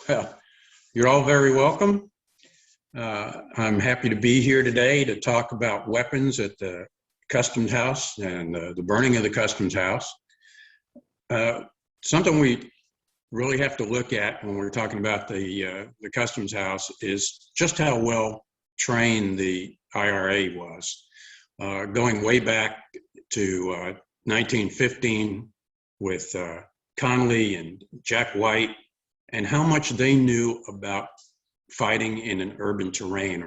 Well, you're all very welcome. I'm happy to be here today to talk about weapons at the Customs House and the burning of the Customs House. Something we really have to look at when we're talking about the Customs House is just how well trained the IRA was. Going way back to 1915 with Connolly and Jack White, and how much they knew about fighting in an urban terrain,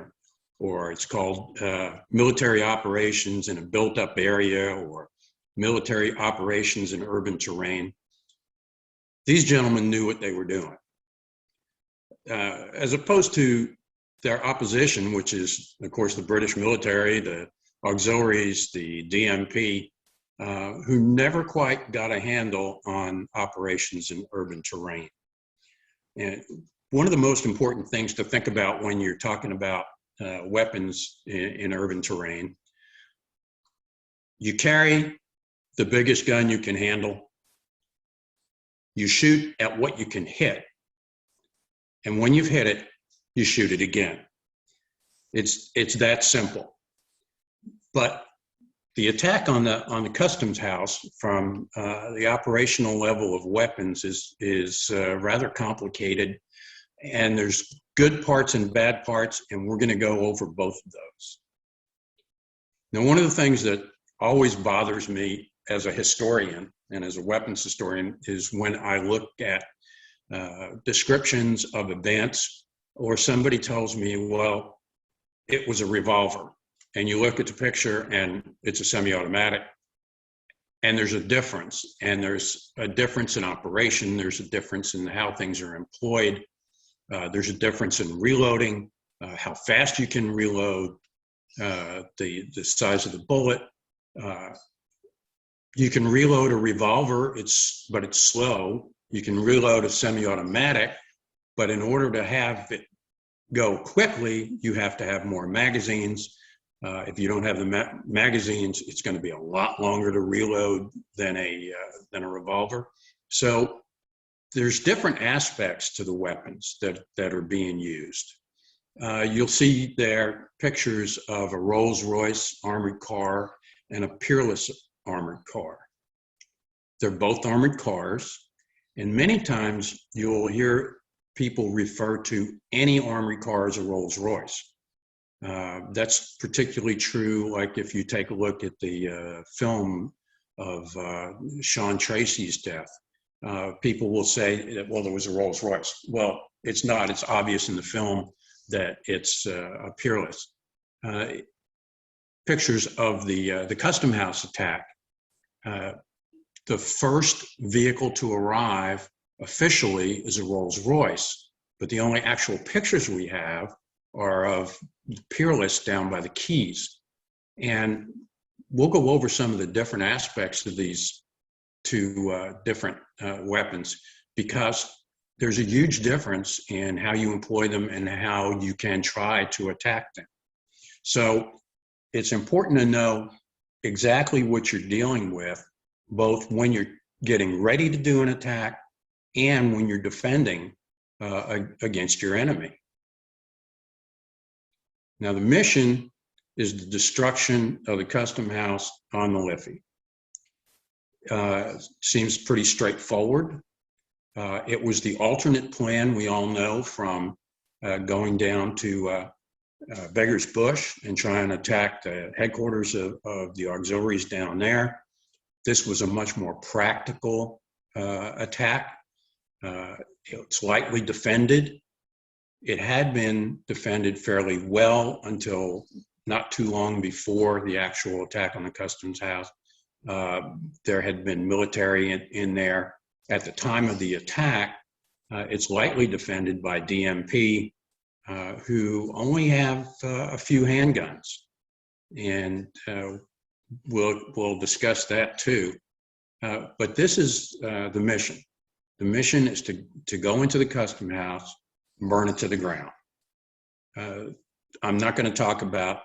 or it's called military operations in a built-up area, or military operations in urban terrain. These gentlemen knew what they were doing. As opposed to their opposition, which is, of course, the British military, the auxiliaries, the DMP, who never quite got a handle on operations in urban terrain. And one of the most important things to think about when you're talking about weapons in urban terrain, you carry the biggest gun you can handle, you shoot at what you can hit, and when you've hit it, you shoot it again. It's that simple. But the attack on the Customs House from the operational level of weapons is rather complicated, and there's good parts and bad parts, and we're going to go over both of those. Now, one of the things that always bothers me as a historian and as a weapons historian is when I look at descriptions of events, or somebody tells me, well, it was a revolver. And you look at the picture and it's a semi-automatic, and there's a difference. And there's a difference in operation. There's a difference in how things are employed. There's a difference in reloading, how fast you can reload, the size of the bullet. You can reload a revolver, but it's slow. You can reload a semi-automatic, but in order to have it go quickly, you have to have more magazines. If you don't have the magazines, it's going to be a lot longer to reload than a revolver. So there's different aspects to the weapons that are being used. You'll see there pictures of a Rolls-Royce armored car and a Peerless armored car. They're both armored cars, and many times you'll hear people refer to any armored car as a Rolls-Royce. That's particularly true, like if you take a look at the film of Sean Tracy's death. People will say that, well, there was a Rolls Royce. Well, it's not. It's obvious in the film that it's a Peerless. Pictures of the Custom House attack. The first vehicle to arrive officially is a Rolls Royce, but the only actual pictures we have are of Peerless down by the Keys. And we'll go over some of the different aspects of these two different weapons, because there's a huge difference in how you employ them and how you can try to attack them. So it's important to know exactly what you're dealing with, both when you're getting ready to do an attack and when you're defending against your enemy. Now, the mission is the destruction of the Custom House on the Liffey. Seems pretty straightforward. It was the alternate plan, we all know, from going down to Beggar's Bush and trying to attack the headquarters of the auxiliaries down there. This was a much more practical attack. It's lightly defended. It had been defended fairly well until not too long before the actual attack on the Customs House. There had been military in there. At the time of the attack, it's lightly defended by DMP, who only have a few handguns. And we'll discuss that too. But this is the mission. The mission is to go into the Custom House, burn it to the ground. I'm not going to talk about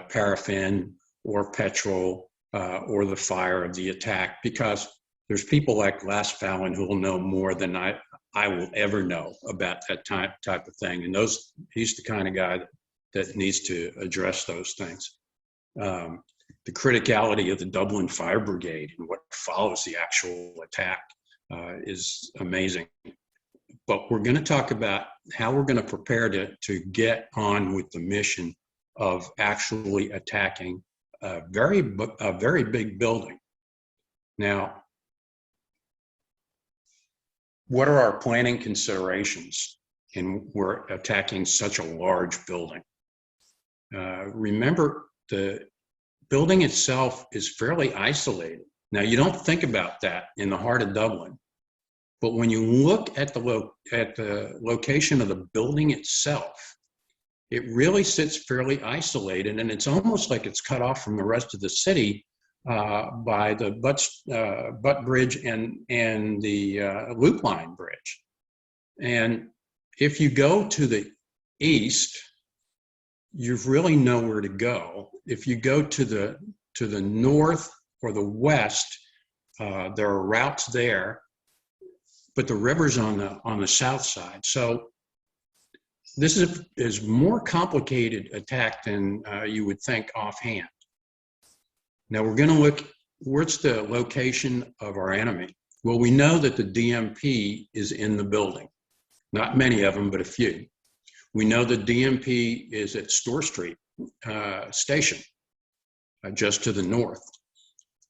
paraffin or petrol or the fire of the attack, because there's people like Glass Fallon who will know more than I will ever know about that type of thing. And he's the kind of guy that needs to address those things. The criticality of the Dublin Fire Brigade and what follows the actual attack is amazing. But we're going to talk about how we're going to prepare to get on with the mission of actually attacking a very big building. Now, what are our planning considerations in we're attacking such a large building? Remember, the building itself is fairly isolated. Now, you don't think about that in the heart of Dublin, but when you look at the location of the building itself, it really sits fairly isolated, and it's almost like it's cut off from the rest of the city by the Butt Bridge and the Loop Line Bridge. And if you go to the east, you've really nowhere to go. If you go to the north or the west, there are routes there, but the river's on the south side. So this is more complicated attack than you would think offhand. Now we're going to look, what's the location of our enemy? Well, we know that the DMP is in the building. Not many of them, but a few. We know the DMP is at Store Street Station, just to the north.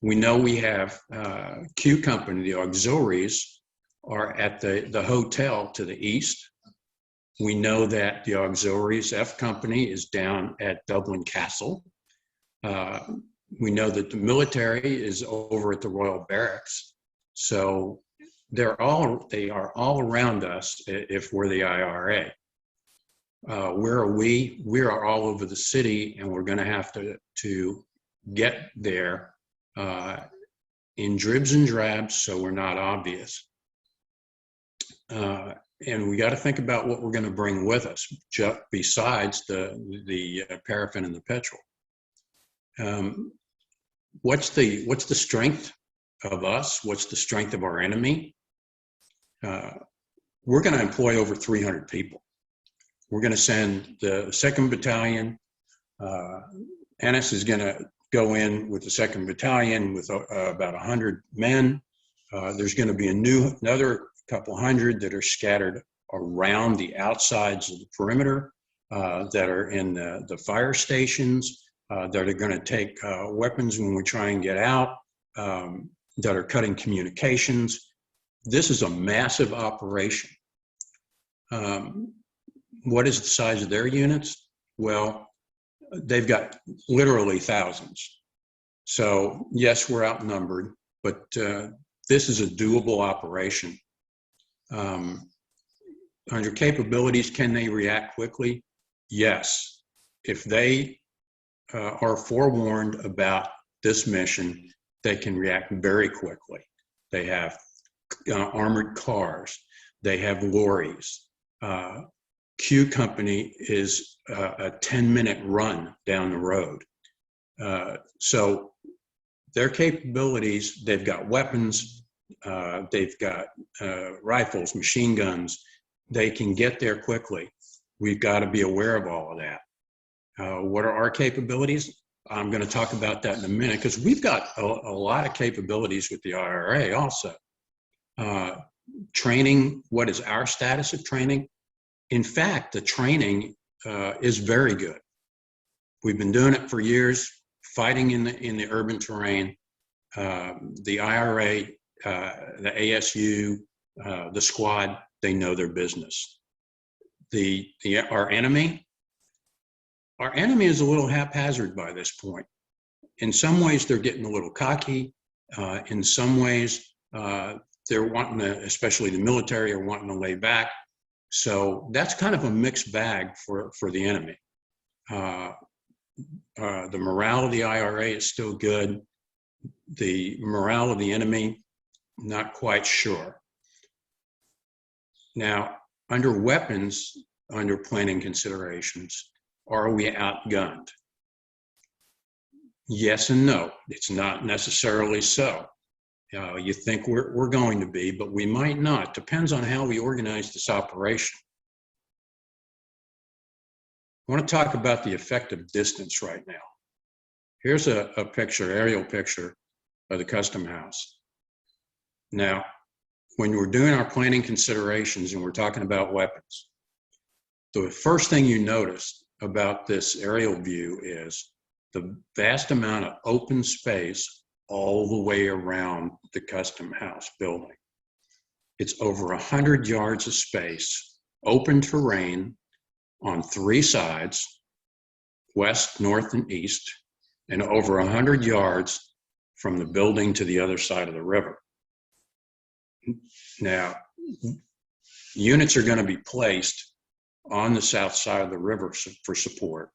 We know we have Q Company, the auxiliaries, are at the hotel to the east. We know that the auxiliaries, F Company, is down at Dublin Castle. We know that the military is over at the Royal Barracks. So they are all around us if we're the IRA. Where are we? We are all over the city, and we're going to have to get there in dribs and drabs so we're not obvious. And we got to think about what we're going to bring with us, just besides the paraffin and the petrol. What's the strength of us? What's the strength of our enemy? We're going to employ over 300 people. We're going to send the 2nd Battalion. Ennis is going to go in with the 2nd Battalion with about 100 men. There's going to be another couple hundred that are scattered around the outsides of the perimeter that are in the fire stations, that are going to take weapons when we try and get out, that are cutting communications. This is a massive operation. What is the size of their units? Well, they've got literally thousands. So yes, we're outnumbered, but this is a doable operation. Under capabilities, can they react quickly? Yes. If they are forewarned about this mission, they can react very quickly. They have armored cars. They have lorries. Q Company is a 10-minute run down the road. So their capabilities, they've got weapons, they've got rifles, machine guns. They can get there quickly. We've got to be aware of all of that. What are our capabilities? I'm going to talk about that in a minute, because we've got a lot of capabilities with the IRA also. Training, what is our status of training? In fact, the training is very good. We've been doing it for years, fighting in the urban terrain. The IRA, the ASU, the squad, they know their business. Our enemy is a little haphazard by this point. In some ways, they're getting a little cocky. In some ways, they're wanting to, especially the military, are wanting to lay back. So that's kind of a mixed bag for the enemy. The morale of the IRA is still good. The morale of the enemy, not quite sure. Now, under weapons, under planning considerations, are we outgunned? Yes and no. It's not necessarily so. You think we're going to be, but we might not. Depends on how we organize this operation. I want to talk about the effective distance right now. Here's a picture, aerial picture of the custom house. Now, when we're doing our planning considerations and we're talking about weapons, the first thing you notice about this aerial view is the vast amount of open space all the way around the custom house building. It's over 100 yards of space, open terrain on 3 sides, west, north, and east, and over 100 yards from the building to the other side of the river. Now, units are going to be placed on the south side of the river for support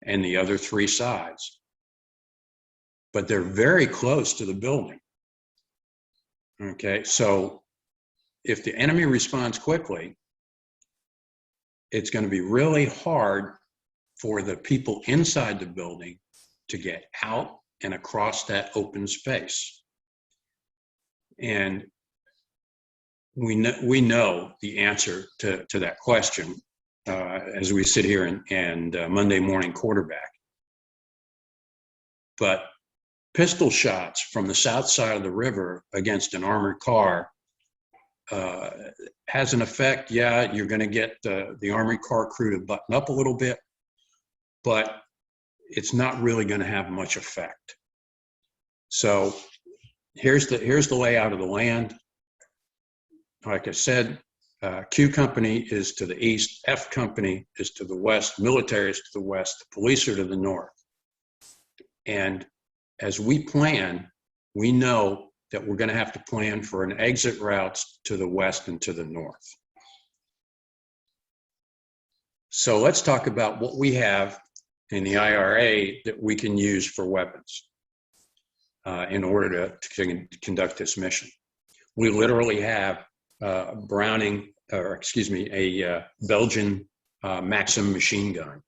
and the other 3 sides, but they're very close to the building. Okay, so if the enemy responds quickly, it's going to be really hard for the people inside the building to get out and across that open space. And we know the answer to that question as we sit here and Monday morning quarterback. But pistol shots from the south side of the river against an armored car has an effect. Yeah, you're going to get the armored car crew to button up a little bit, but it's not really going to have much effect. So here's the layout of the land. Like I said, Q Company is to the east, F Company is to the west, military is to the west, the police are to the north. And as we plan, we know that we're going to have to plan for an exit routes to the west and to the north. So let's talk about what we have in the IRA that we can use for weapons in order to conduct this mission. We literally have a Belgian Maxim machine gun.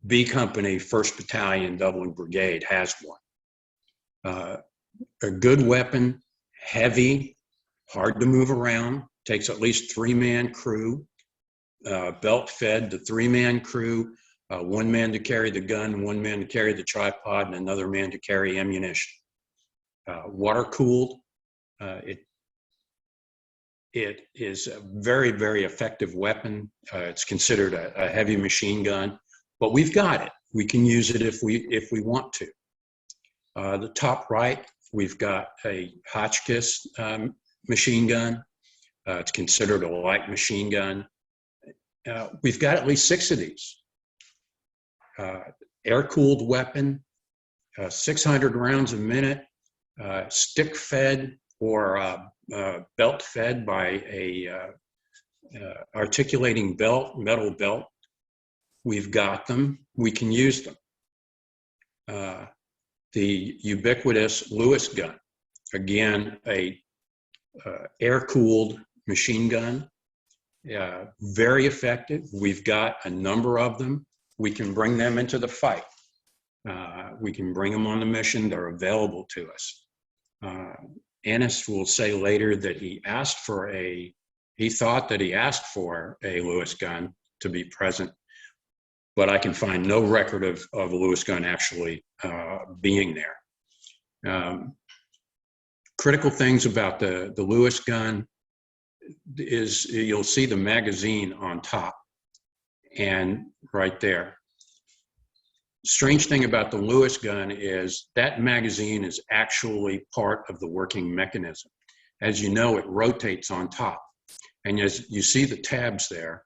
B Company, 1st Battalion, Dublin Brigade has one. A good weapon, heavy, hard to move around, takes at least 3-man crew, belt fed to 3-man crew, 1 man to carry the gun, 1 man to carry the tripod, and another man to carry ammunition. Water cooled. It is a very, very effective weapon. It's considered a heavy machine gun, but we've got it. We can use it if we want to. The top right, we've got a Hotchkiss machine gun. It's considered a light machine gun. We've got at least 6 of these. Air-cooled weapon, 600 rounds a minute, stick-fed or belt-fed by a articulating belt, metal belt. We've got them. We can use them. The ubiquitous Lewis gun, again, a air-cooled machine gun, very effective. We've got a number of them. We can bring them into the fight. We can bring them on the mission. They're available to us. Ennis will say later that he thought that he asked for a Lewis gun to be present, but I can find no record of a Lewis gun actually being there. Critical things about the Lewis gun is you'll see the magazine on top and right there. Strange thing about the Lewis gun is that magazine is actually part of the working mechanism. As you know, it rotates on top. And as you see the tabs there,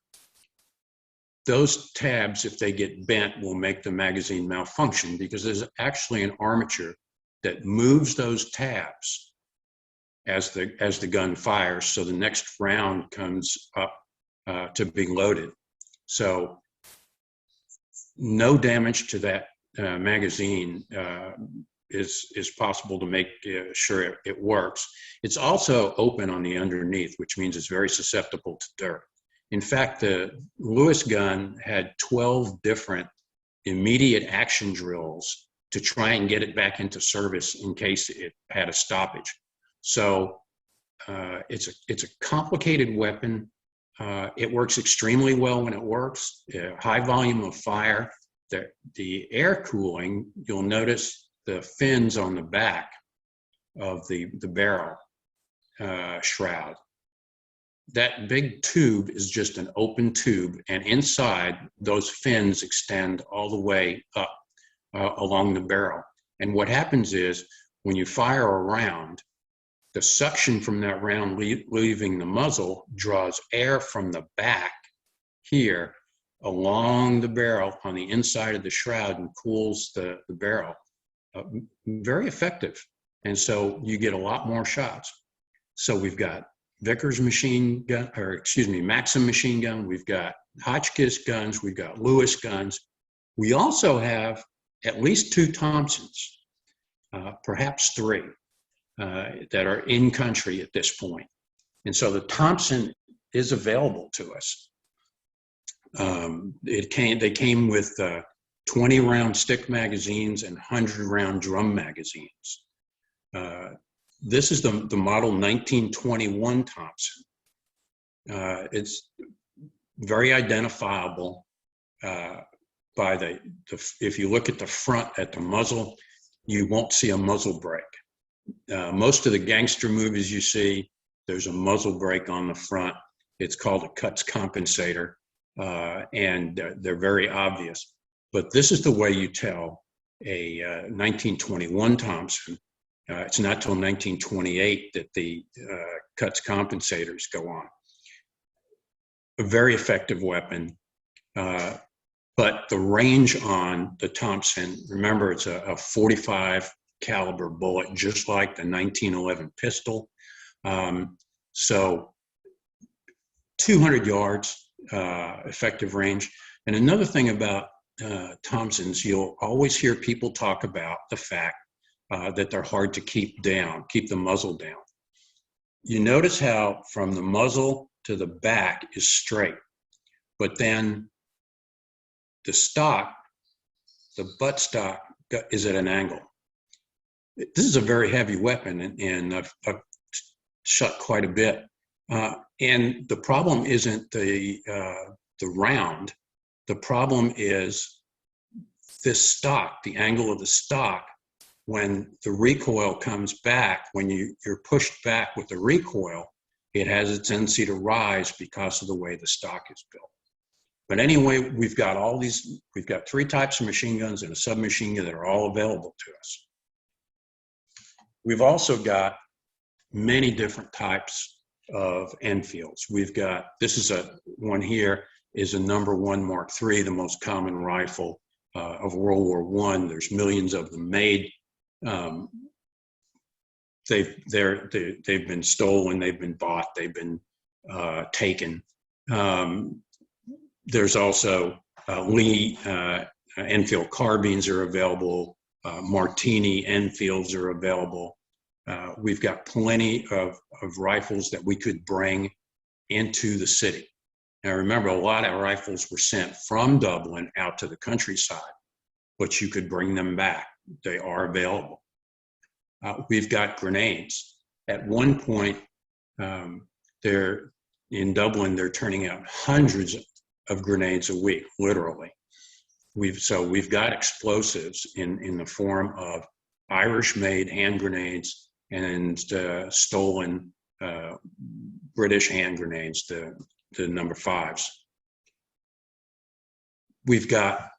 those tabs, if they get bent, will make the magazine malfunction because there's actually an armature that moves those tabs as the gun fires, so the next round comes up to be loaded. So no damage to that magazine is possible to make sure it works. It's also open on the underneath, which means it's very susceptible to dirt. In fact, the Lewis gun had 12 different immediate action drills to try and get it back into service in case it had a stoppage. So it's a complicated weapon. It works extremely well when it works. High volume of fire. The air cooling, you'll notice the fins on the back of the barrel shroud. That big tube is just an open tube, and inside those fins extend all the way up along the barrel. And what happens is when you fire a round, the suction from that round leaving the muzzle draws air from the back here along the barrel on the inside of the shroud and cools the barrel. Very effective. And so you get a lot more shots. So we've got Vickers machine gun, or excuse me, Maxim machine gun. We've got Hotchkiss guns. We've got Lewis guns. We also have at least 2 Thompsons, perhaps 3, that are in country at this point. And so the Thompson is available to us. They came with 20-round stick magazines and 100-round drum magazines. This is the model 1921 Thompson. It's very identifiable by if you look at the front at the muzzle, you won't see a muzzle brake. Most of the gangster movies you see, there's a muzzle brake on the front. It's called a cuts compensator, and they're very obvious. But this is the way you tell a 1921 Thompson. It's not till 1928 that the cuts compensators go on. A very effective weapon, but the range on the Thompson, remember it's a 45 caliber bullet, just like the 1911 pistol. So 200 yards effective range. And another thing about Thompsons, you'll always hear people talk about the fact that they're hard to keep down, keep the muzzle down. You notice how from the muzzle to the back is straight, but then the stock, the butt stock is at an angle. This is a very heavy weapon, and I've shot quite a bit. And the problem isn't the round. The problem is this stock, the angle of the stock. When the recoil comes back, when you're pushed back with the recoil, it has a tendency to rise because of the way the stock is built. But anyway, we've got 3 types of machine guns and a submachine gun that are all available to us. We've also got many different types of Enfields. We've got, this is one here is a #1 Mark III, the most common rifle of World War I. There's millions of them made. They've been stolen, they've been bought, they've been taken. There's also Lee Enfield carbines are available. Martini Enfields are available. We've got plenty of rifles that we could bring into the city. Now remember, a lot of rifles were sent from Dublin out to the countryside, but you could bring them back. They are available. We've got grenades. At one point, in Dublin, they're turning out hundreds of grenades a week, literally. We've got explosives in the form of Irish-made hand grenades and stolen British hand grenades, the #5s. We've got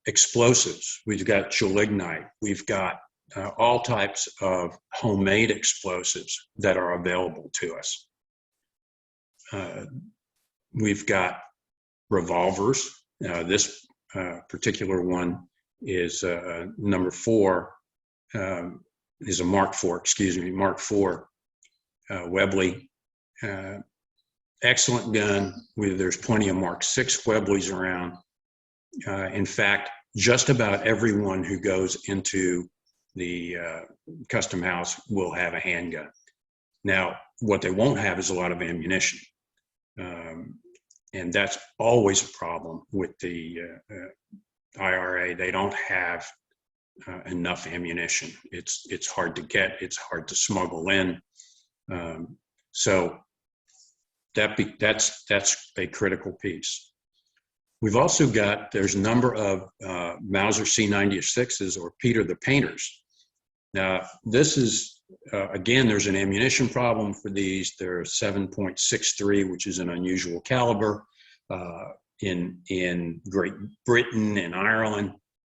explosives. We've got gelignite. We've got all types of homemade explosives that are available to us. We've got revolvers. This particular one is #4, is a Mark IV, Mark IV Webley. Excellent gun. There's plenty of Mark VI Webleys around. In fact, just about everyone who goes into the custom house will have a handgun. Now, what they won't have is a lot of ammunition. And that's always a problem with the IRA. They don't have enough ammunition. It's hard to get. It's hard to smuggle in. So that's a critical piece. We've also got, there's a number of Mauser C96s or Peter the Painters. Now, this is, again, there's an ammunition problem for these. They're 7.63, which is an unusual caliber in Great Britain and Ireland.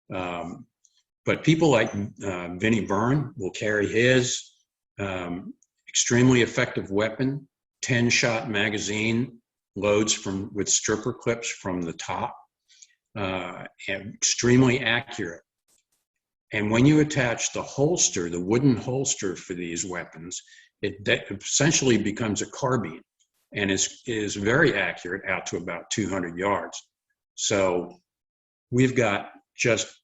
But people like Vinnie Byrne will carry his extremely effective weapon, 10-shot magazine, loads with stripper clips from the top, and extremely accurate. And when you attach the holster, the wooden holster for these weapons, it essentially becomes a carbine and is very accurate out to about 200 yards. So we've got just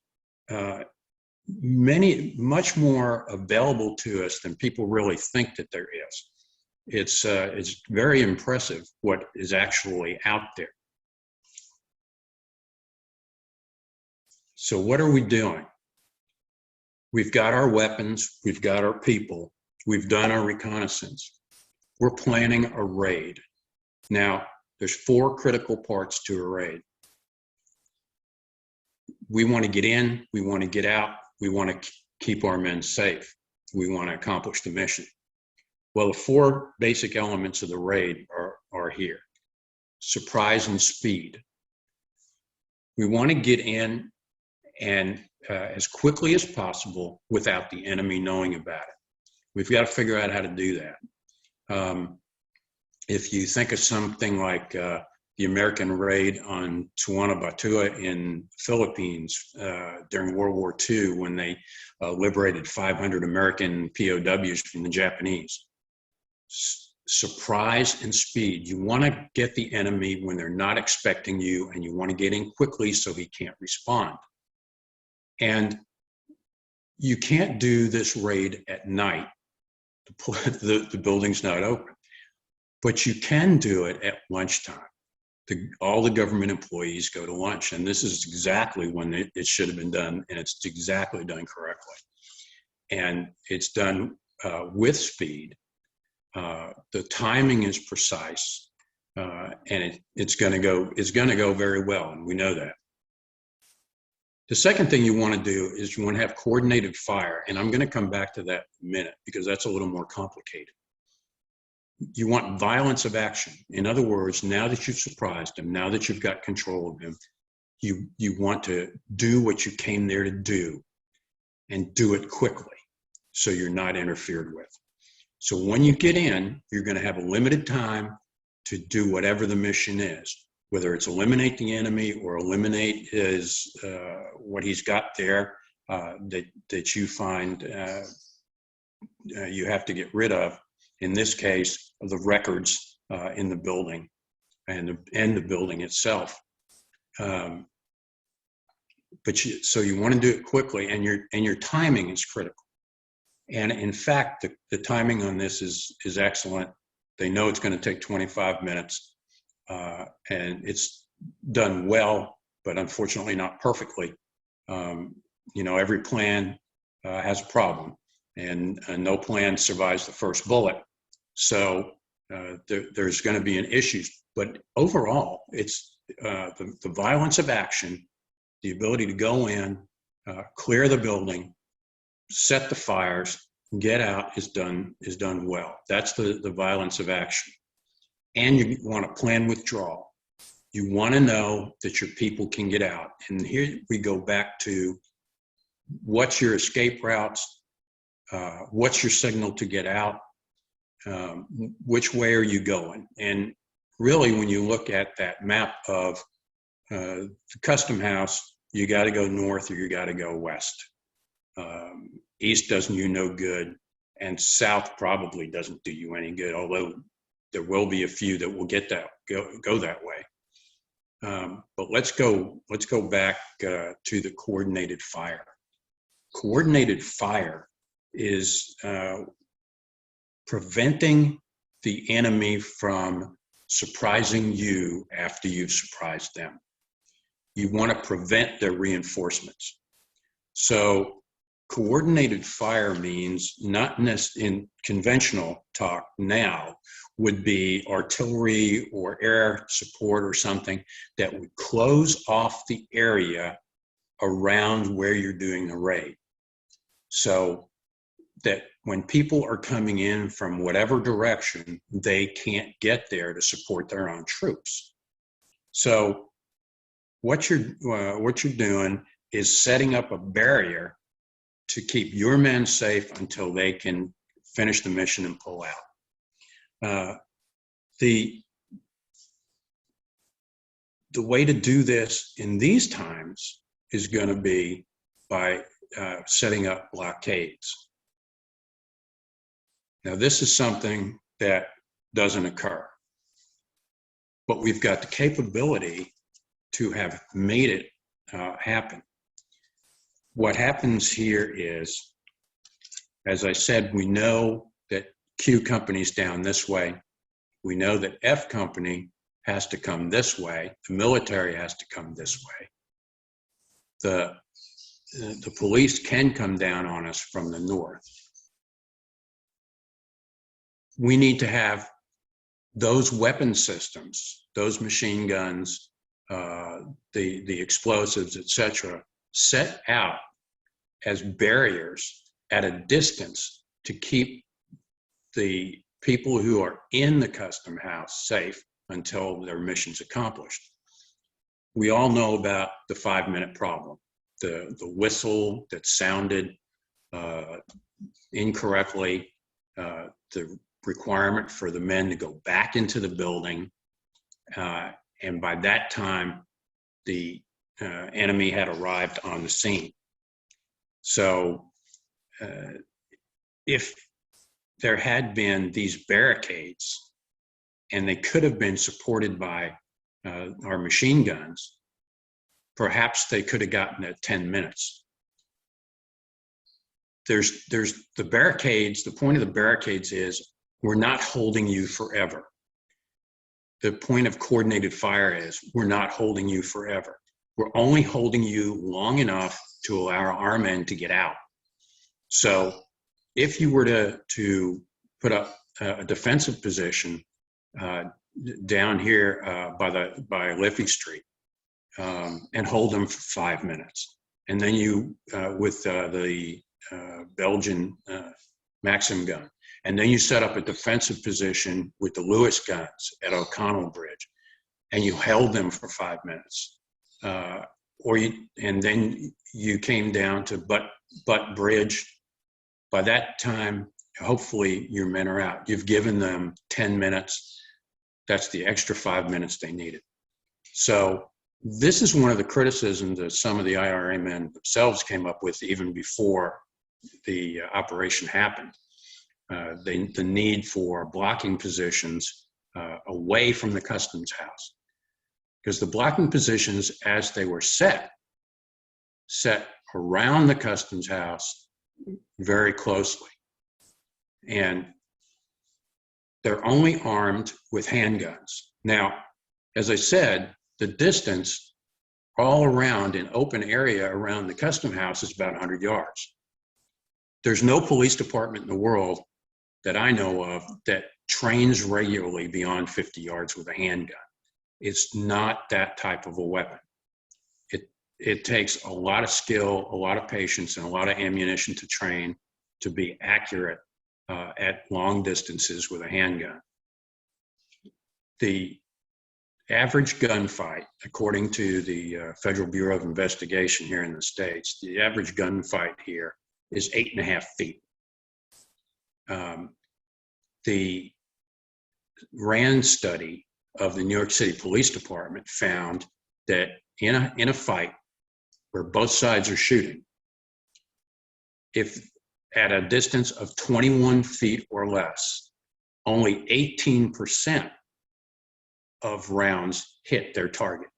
much more available to us than people really think that there is. It's very impressive what is actually out there. So what are we doing? We've got our weapons, we've got our people, we've done our reconnaissance. We're planning a raid. Now, there's 4 critical parts to a raid. We want to get in, we want to get out, we want to keep our men safe. We want to accomplish the mission. Well, the 4 basic elements of the raid are here. Surprise and speed. We want to get in and as quickly as possible without the enemy knowing about it. We've got to figure out how to do that. If you think of something like the American raid on Tuana Batua in the Philippines during World War II, when they liberated 500 American POWs from the Japanese. Surprise and speed. You want to get the enemy when they're not expecting you, and you want to get in quickly so he can't respond. And you can't do this raid at night. The building's not open. But you can do it at lunchtime. All the government employees go to lunch, and this is exactly when it should have been done, and it's exactly done correctly. And it's done with speed. The timing is precise, and it's going to go very well, and we know that. The second thing you want to do is you want to have coordinated fire, and I'm going to come back to that in a minute because that's a little more complicated. You want violence of action. In other words, now that you've surprised him, now that you've got control of him, you want to do what you came there to do and do it quickly so you're not interfered with. So when you get in, you're going to have a limited time to do whatever the mission is, whether it's eliminate the enemy or eliminate his what he's got there that you find you have to get rid of. In this case, of the records in the building and the building itself. So you want to do it quickly, and your timing is critical. And in fact, the timing on this is excellent. They know it's going to take 25 minutes, and it's done well, but unfortunately not perfectly. Every plan has a problem. And no plan survives the first bullet. So there's going to be an issue. But overall, it's the violence of action, the ability to go in, clear the building, set the fires, get out is done well. That's the violence of action. And you want to plan withdrawal. You want to know that your people can get out. And here we go back to what's your escape routes, what's your signal to get out, which way are you going? And really, when you look at that map of the custom house, you got to go north or you got to go west. East doesn't do you no good, and south probably doesn't do you any good, although there will be a few that will go that way. But let's go back to the coordinated fire. Coordinated fire is preventing the enemy from surprising you after you've surprised them. You want to prevent their reinforcements. So coordinated fire means, not in conventional talk now, would be artillery or air support or something that would close off the area around where you're doing the raid. So that when people are coming in from whatever direction, they can't get there to support their own troops. So what you're doing is setting up a barrier to keep your men safe until they can finish the mission and pull out. The way to do this in these times is going to be by setting up blockades. Now, this is something that doesn't occur, but we've got the capability to have made it happen. What happens here is, as I said, we know that Q company's down this way. We know that F company has to come this way. The military has to come this way. The police can come down on us from the north. We need to have those weapon systems, those machine guns, the explosives, etc., set out as barriers at a distance to keep the people who are in the custom house safe until their mission's accomplished. We all know about the 5-minute problem, the whistle that sounded incorrectly, the requirement for the men to go back into the building, and by that time, the enemy had arrived on the scene. So if there had been these barricades, and they could have been supported by our machine guns, perhaps they could have gotten at 10 minutes. There's the barricades. The point of the barricades is we're not holding you forever. The point of coordinated fire is we're not holding you forever. We're only holding you long enough to allow our men to get out. So if you were to put up a defensive position down here by Liffey Street and hold them for 5 minutes, and then you with the Belgian Maxim gun, and then you set up a defensive position with the Lewis guns at O'Connell Bridge, and you held them for 5 minutes, and then you came down to Butt Bridge. By that time, hopefully your men are out. You've given them 10 minutes. That's the extra 5 minutes they needed. So this is one of the criticisms that some of the IRA men themselves came up with even before the operation happened. The need for blocking positions away from the customs house. Because the blocking positions, as they were set around the customs house very closely. And they're only armed with handguns. Now, as I said, the distance all around an open area around the custom house is about 100 yards. There's no police department in the world that I know of that trains regularly beyond 50 yards with a handgun. It's not that type of a weapon. It takes a lot of skill, a lot of patience, and a lot of ammunition to train to be accurate at long distances with a handgun. The average gunfight, according to the Federal Bureau of Investigation here in the States, the average gunfight here is 8.5 feet. The RAND study of the New York City Police Department found that in a fight where both sides are shooting, if at a distance of 21 feet or less, only 18% of rounds hit their target.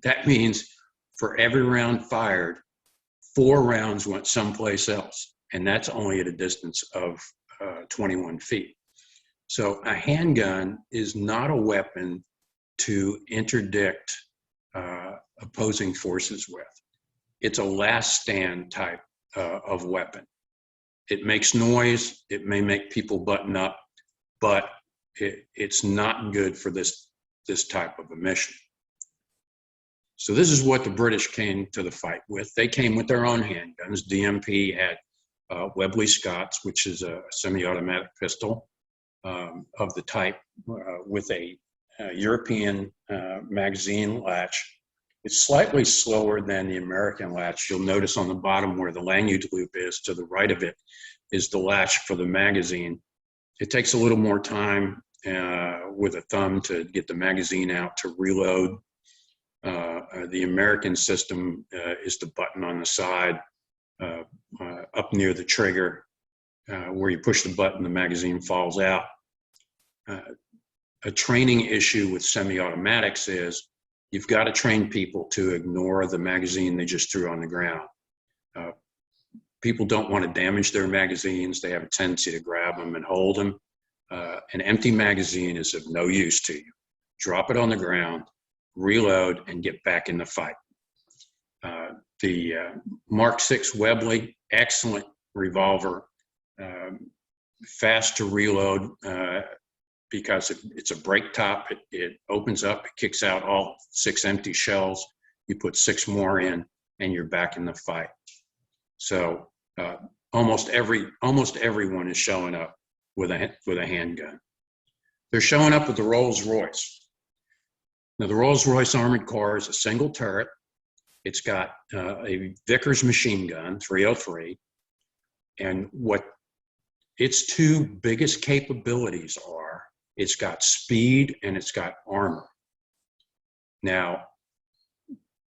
That means for every round fired, 4 rounds went someplace else, and that's only at a distance of 21 feet. So a handgun is not a weapon to interdict opposing forces with. It's a last stand type of weapon. It makes noise. It may make people button up, but it's not good for this type of a mission. So this is what the British came to the fight with. They came with their own handguns. DMP had Webley Scotts, which is a semi-automatic pistol of the type with a European magazine latch. It's slightly slower than the American latch. You'll notice on the bottom where the lanyard loop is, to the right of it, is the latch for the magazine. It takes a little more time with a thumb to get the magazine out to reload. The American system is the button on the side up near the trigger where you push the button, the magazine falls out. A training issue with semi-automatics is you've got to train people to ignore the magazine they just threw on the ground. People don't want to damage their magazines. They have a tendency to grab them and hold them. An empty magazine is of no use to you. Drop it on the ground, reload, and get back in the fight. The Mark VI Webley, excellent revolver, fast to reload because it's a break top. It opens up, it kicks out all 6 empty shells. You put 6 more in, and you're back in the fight. So almost everyone is showing up with a handgun. They're showing up with the Rolls-Royce. Now, the Rolls-Royce armored car is a single turret. It's got a Vickers machine gun, 303, and what its 2 biggest capabilities are, it's got speed and it's got armor. Now,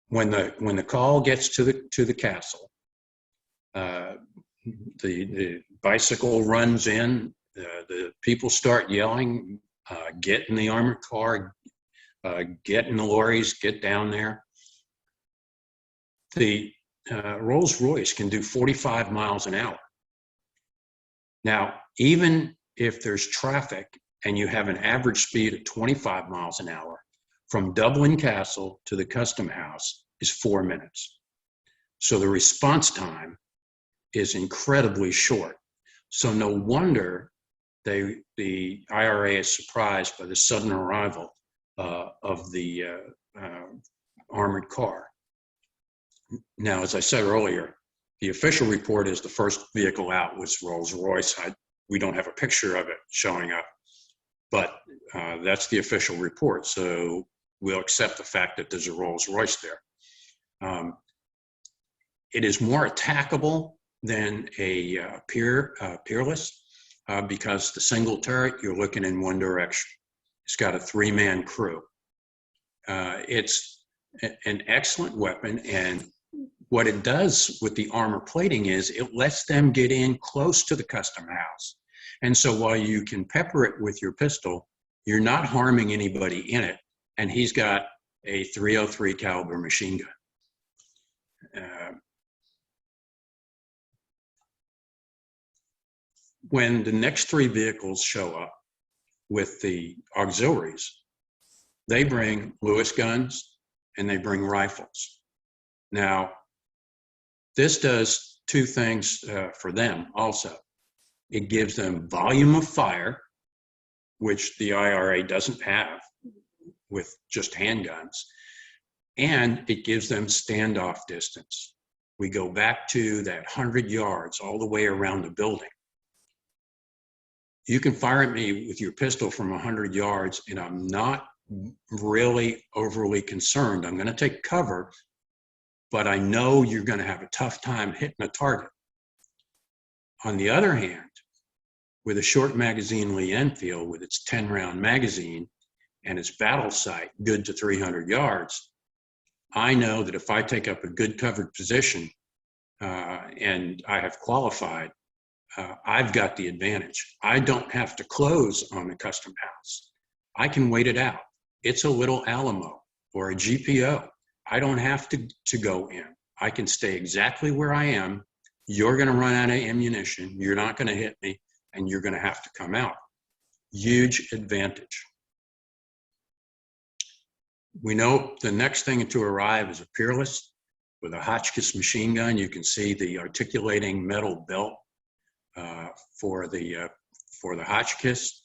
when the call gets to the castle, the bicycle runs in, the people start yelling, get in the armored car, get in the lorries, get down there. The Rolls-Royce can do 45 miles an hour. Now, even if there's traffic and you have an average speed of 25 miles an hour, from Dublin Castle to the Custom House is 4 minutes. So the response time is incredibly short. So no wonder the IRA is surprised by the sudden arrival of the armored car. Now, as I said earlier, the official report is the first vehicle out was Rolls-Royce. We don't have a picture of it showing up, but that's the official report. So we'll accept the fact that there's a Rolls-Royce there. It is more attackable than a Peerless because the single turret, you're looking in one direction. It's got a 3-man crew. It's an excellent weapon, and what it does with the armor plating is it lets them get in close to the Custom House. And so while you can pepper it with your pistol, you're not harming anybody in it, and he's got a .303 caliber machine gun. When the next 3 vehicles show up with the auxiliaries, they bring Lewis guns and they bring rifles. Now, this does 2 things for them also. It gives them volume of fire, which the IRA doesn't have with just handguns, and it gives them standoff distance. We go back to that 100 yards all the way around the building. You can fire at me with your pistol from 100 yards, and I'm not really overly concerned. I'm going to take cover, but I know you're going to have a tough time hitting a target. On the other hand, with a short magazine Lee Enfield with its 10-round magazine and its battle sight good to 300 yards, I know that if I take up a good covered position and I have qualified, I've got the advantage. I don't have to close on the Custom House. I can wait it out. It's a little Alamo or a GPO. I don't have to go in. I can stay exactly where I am. You're going to run out of ammunition. You're not going to hit me, and you're going to have to come out. Huge advantage. We know the next thing to arrive is a Peerless. with a Hotchkiss machine gun. You can see the articulating metal belt for the Hotchkiss.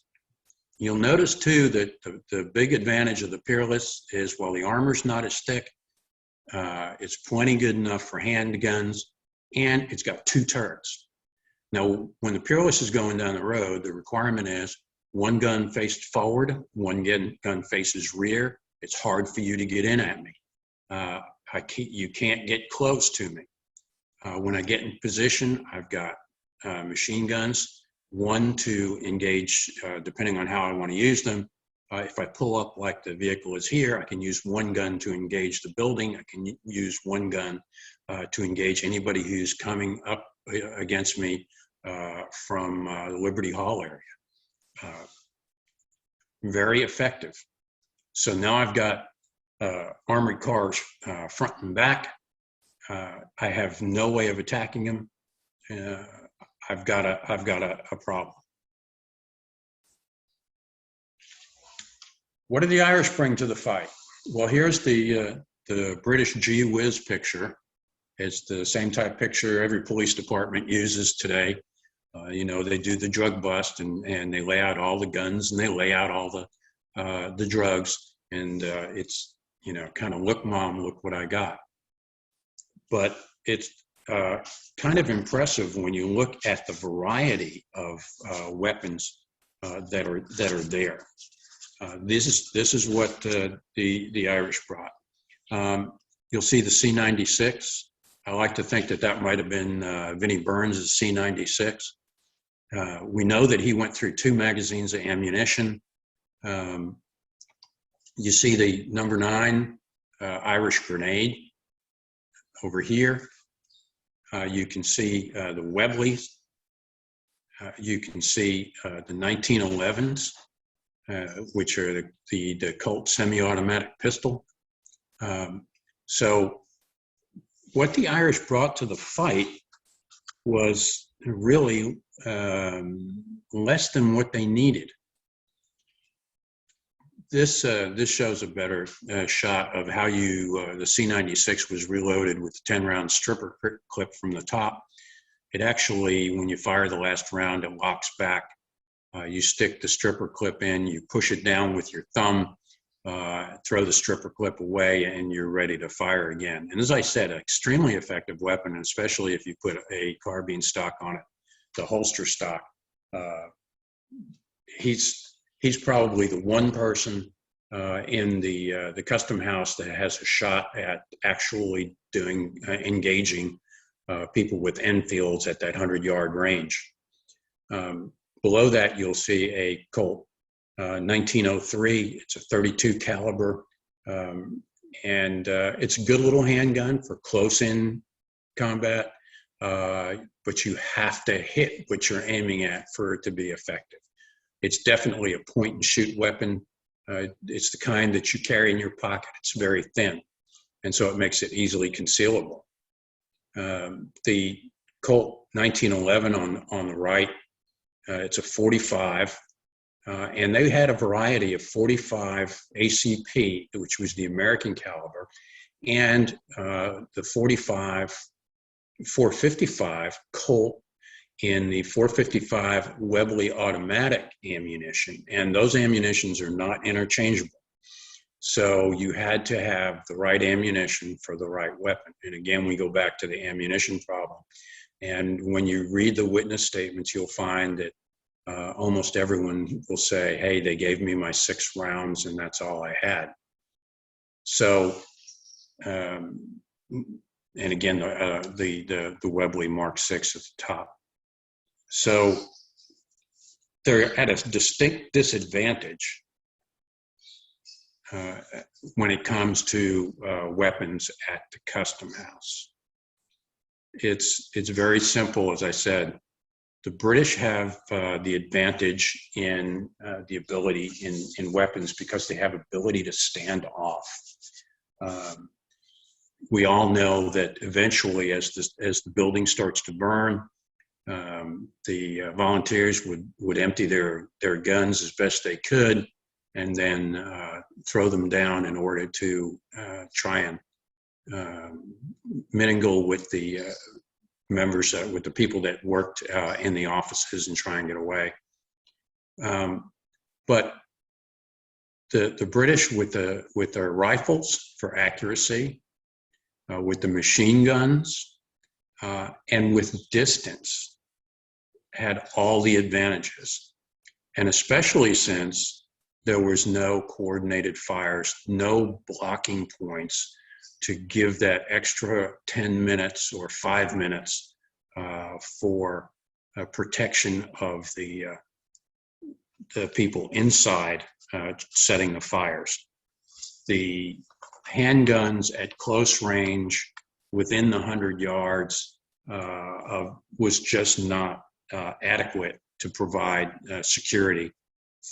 You'll notice too that the big advantage of the Peerless is while the armor's not as thick, it's plenty good enough for handguns, and it's got 2 turrets. Now, when the Peerless is going down the road, the requirement is one gun faced forward, one gun faces rear. It's hard for you to get in at me. You can't get close to me. When I get in position, I've got machine guns, one to engage, depending on how I want to use them. If I pull up like the vehicle is here, I can use one gun to engage the building. I can use one gun to engage anybody who's coming up against me from the Liberty Hall area. Very effective. So now I've got armored cars front and back. I have no way of attacking them. I've got a problem. What did the Irish bring to the fight? Well, here's the British gee whiz picture. It's the same type picture every police department uses today. You know, they do the drug bust and they lay out all the guns and they lay out all the drugs, and it's, you know, kind of, look, Mom, look what I got. But it's kind of impressive when you look at the variety of weapons that are there. This is what the Irish brought. You'll see the C96. I like to think that that might have been Vinnie Burns' C96. We know that he went through 2 magazines of ammunition. You see the number 9 Irish grenade over here. You can see the Webleys. You can see the 1911s, which are the Colt semi-automatic pistol. So what the Irish brought to the fight was really less than what they needed. This shows a better shot of how the C96 was reloaded with the 10-round stripper clip from the top. It actually, when you fire the last round, it locks back. You stick the stripper clip in, you push it down with your thumb, throw the stripper clip away, and you're ready to fire again. And as I said, an extremely effective weapon, especially if you put a carbine stock on it, the holster stock. He's probably the one person in the custom house that has a shot at actually engaging people with Enfields at that 100-yard range. Below that, you'll see a Colt 1903. It's a 32 caliber, and it's a good little handgun for close-in combat, but you have to hit what you're aiming at for it to be effective. It's definitely a point-and-shoot weapon. It's the kind that you carry in your pocket. It's very thin, and so it makes it easily concealable. The Colt 1911 on the right, it's a 45, and they had a variety of 45 ACP, which was the American caliber, and the 455 Colt in the 455 Webley automatic ammunition, and those ammunitions are not interchangeable. So you had to have the right ammunition for the right weapon. And again, we go back to the ammunition problem. And when you read the witness statements, you'll find that almost everyone will say, hey, they gave me my 6 rounds and that's all I had. So, and again, the Webley Mark 6 at the top. So they're at a distinct disadvantage when it comes to weapons at the custom house. It's very simple, as I said. The British have the advantage in the ability in weapons because they have ability to stand off. We all know that eventually, as the building starts to burn, the volunteers would empty their guns as best they could, and then throw them down in order to try and mingle with the members, with the people that worked in the offices and try and get away. But the British, with their rifles for accuracy, with the machine guns, and with distance, had all the advantages. And especially since there was no coordinated fires, no blocking points to give that extra 10 minutes or 5 minutes for protection of the people inside setting the fires. The handguns at close range within the 100 yards was just not adequate to provide security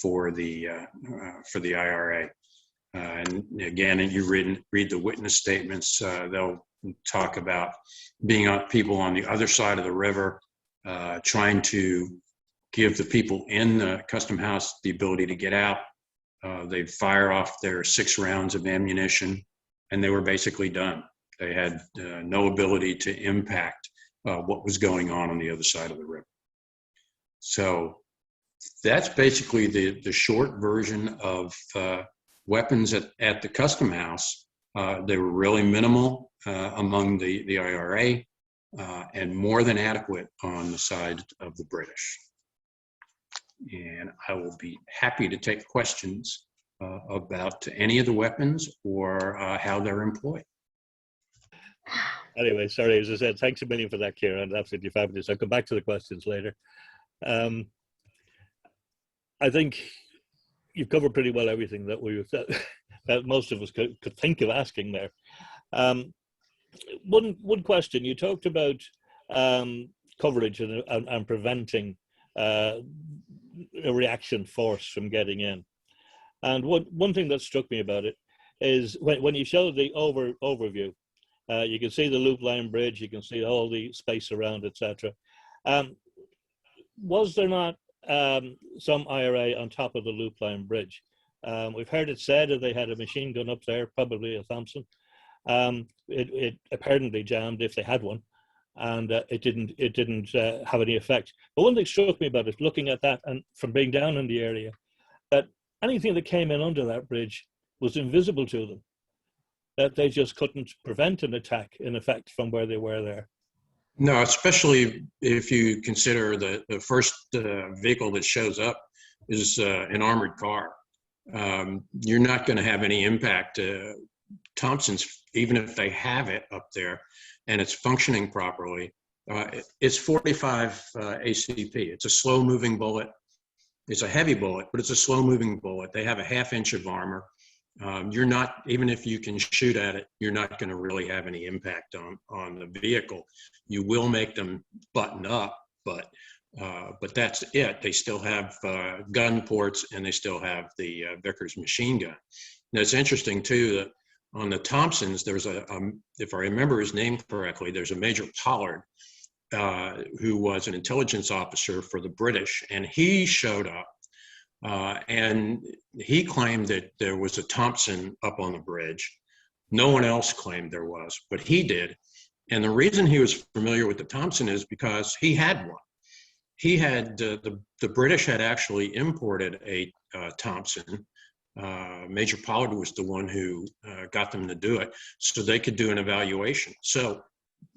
for the IRA. And again, you read the witness statements. They'll talk about being people on the other side of the river, trying to give the people in the custom house the ability to get out. They'd fire off their 6 rounds of ammunition, and they were basically done. They had no ability to impact what was going on the other side of the river. So that's basically the short version of weapons at the custom house. They were really minimal among the IRA, and more than adequate on the side of the British. And I will be happy to take questions about any of the weapons or how they're employed. Anyway, sorry, as I said, thanks a million for that, Kieran. Absolutely fabulous. I'll come back to the questions later. I think you've covered pretty well everything that most of us could think of asking there. One question, you talked about coverage and preventing a reaction force from getting in. And one thing that struck me about it is when you showed the overview, you can see the loop line bridge, you can see all the space around, etc. Was there not some IRA on top of the loop line bridge? We've heard it said that they had a machine gun up there, probably a Thompson. It apparently jammed if they had one, and it didn't have any effect. But one thing struck me about it, looking at that and from being down in the area, that anything that came in under that bridge was invisible to them, that they just couldn't prevent an attack in effect from where they were there. No, especially if you consider the first vehicle that shows up is an armored car. You're not going to have any impact. Thompsons, even if they have it up there and it's functioning properly, it's 45 ACP. It's a slow-moving bullet. It's a heavy bullet, but it's a slow-moving bullet. They have a half-inch of armor. You're not, even if you can shoot at it, you're not going to really have any impact on the vehicle. You will make them button up, but that's it. They still have gun ports, and they still have the Vickers machine gun. Now, it's interesting too that on the Thompsons, there's if I remember his name correctly, there's a Major Pollard who was an intelligence officer for the British, and he showed up. And he claimed that there was a Thompson up on the bridge. No one else claimed there was, but he did. And the reason he was familiar with the Thompson is because he had one. He had, the British had actually imported a Thompson. Major Pollard was the one who got them to do it so they could do an evaluation. So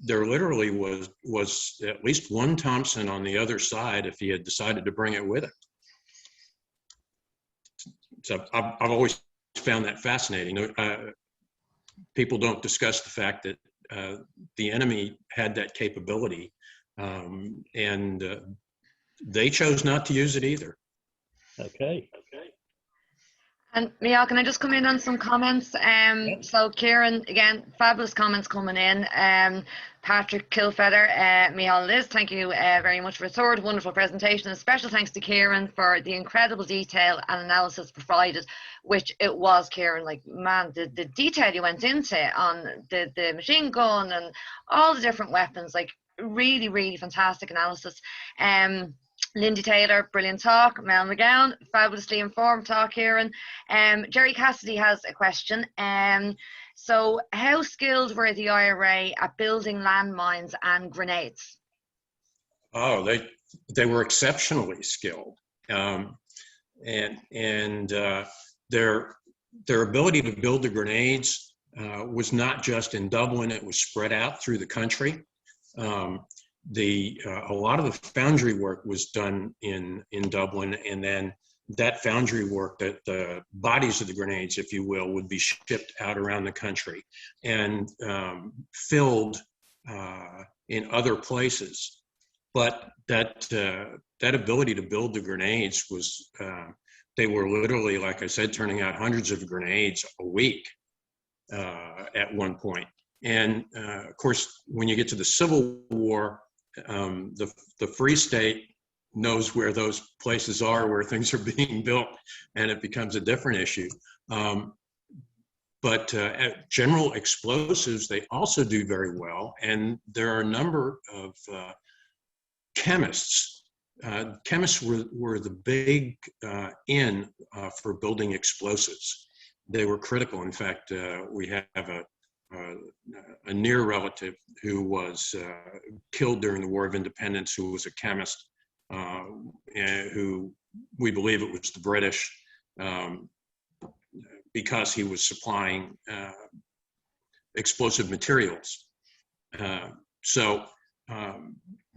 there literally was at least one Thompson on the other side if he had decided to bring it with him. So I've always found that fascinating. People don't discuss the fact that the enemy had that capability, and they chose not to use it either. Okay. And Michal, can I just come in on some comments? Yep. So Kieran, again, fabulous comments coming in. Patrick Kilfeather, Michal, Liz, thank you very much for a thorough, wonderful presentation. And special thanks to Kieran for the incredible detail and analysis provided, which it was, Kieran, like, man, the detail you went into on the machine gun and all the different weapons, like, really, really fantastic analysis. Lindy Taylor, brilliant talk. Mel McGowan, fabulously informed talk, Kieran. Jerry Cassidy has a question. So how skilled were the IRA at building landmines and grenades? Oh, they were exceptionally skilled, and their ability to build the grenades was not just in Dublin; it was spread out through the country. A lot of the foundry work was done in Dublin, and then that foundry work, that the bodies of the grenades, if you will, would be shipped out around the country and filled in other places. But that ability to build the grenades was, they were literally, like I said, turning out hundreds of grenades a week at one point. And of course, when you get to the Civil War, the Free State knows where those places are where things are being built, and it becomes a different issue. But at general explosives, they also do very well. And there are a number of chemists. Chemists were the big in for building explosives. They were critical. In fact, we have a near relative who was killed during the War of Independence, who was a chemist, and who we believe it was the British, because he was supplying explosive materials. So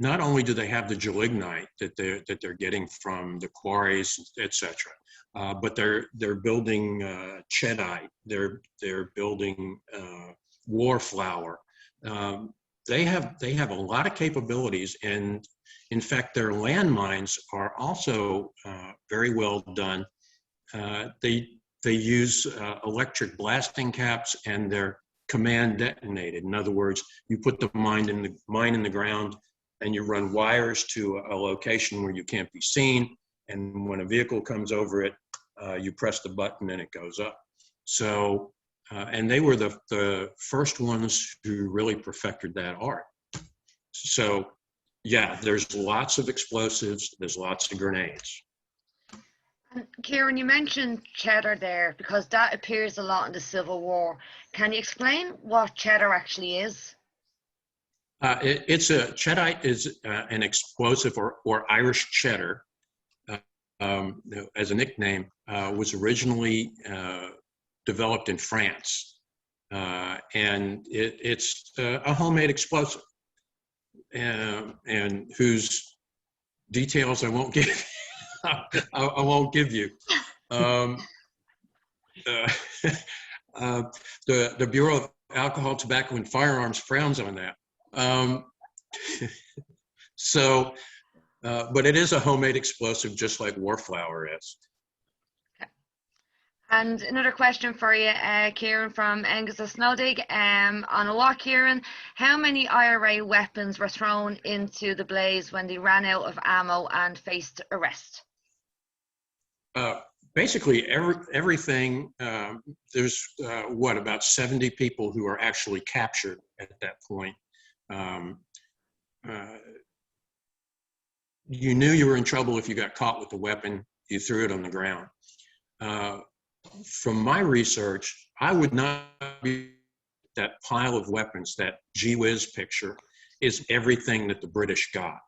not only do they have the gelignite that they're getting from the quarries, etc., but they're building cheddite. They're building war flour. They have a lot of capabilities, and in fact, their landmines are also very well done. They use electric blasting caps, and they're command detonated. In other words, you put the mine in the ground, and you run wires to a location where you can't be seen. And when a vehicle comes over it, you press the button and it goes up. So, and they were the first ones who really perfected that art. So, yeah, there's lots of explosives, there's lots of grenades. And Kieran, you mentioned cheddar there because that appears a lot in the Civil War. Can you explain what cheddar actually is? Cheddite is an explosive, or Irish cheddar, as a nickname, was originally developed in France, and it's a homemade explosive, and whose details I won't give. I won't give you. The Bureau of Alcohol, Tobacco, and Firearms frowns on that. So, but it is a homemade explosive, just like war flour is. And another question for you, Kieran, from Angus Snowdig. On a walk, Kieran, how many IRA weapons were thrown into the blaze when they ran out of ammo and faced arrest? Basically, everything. There's about 70 people who are actually captured at that point. You knew you were in trouble if you got caught with the weapon. You threw it on the ground. From my research, I would not be that pile of weapons. That gee whiz picture is everything that the British got.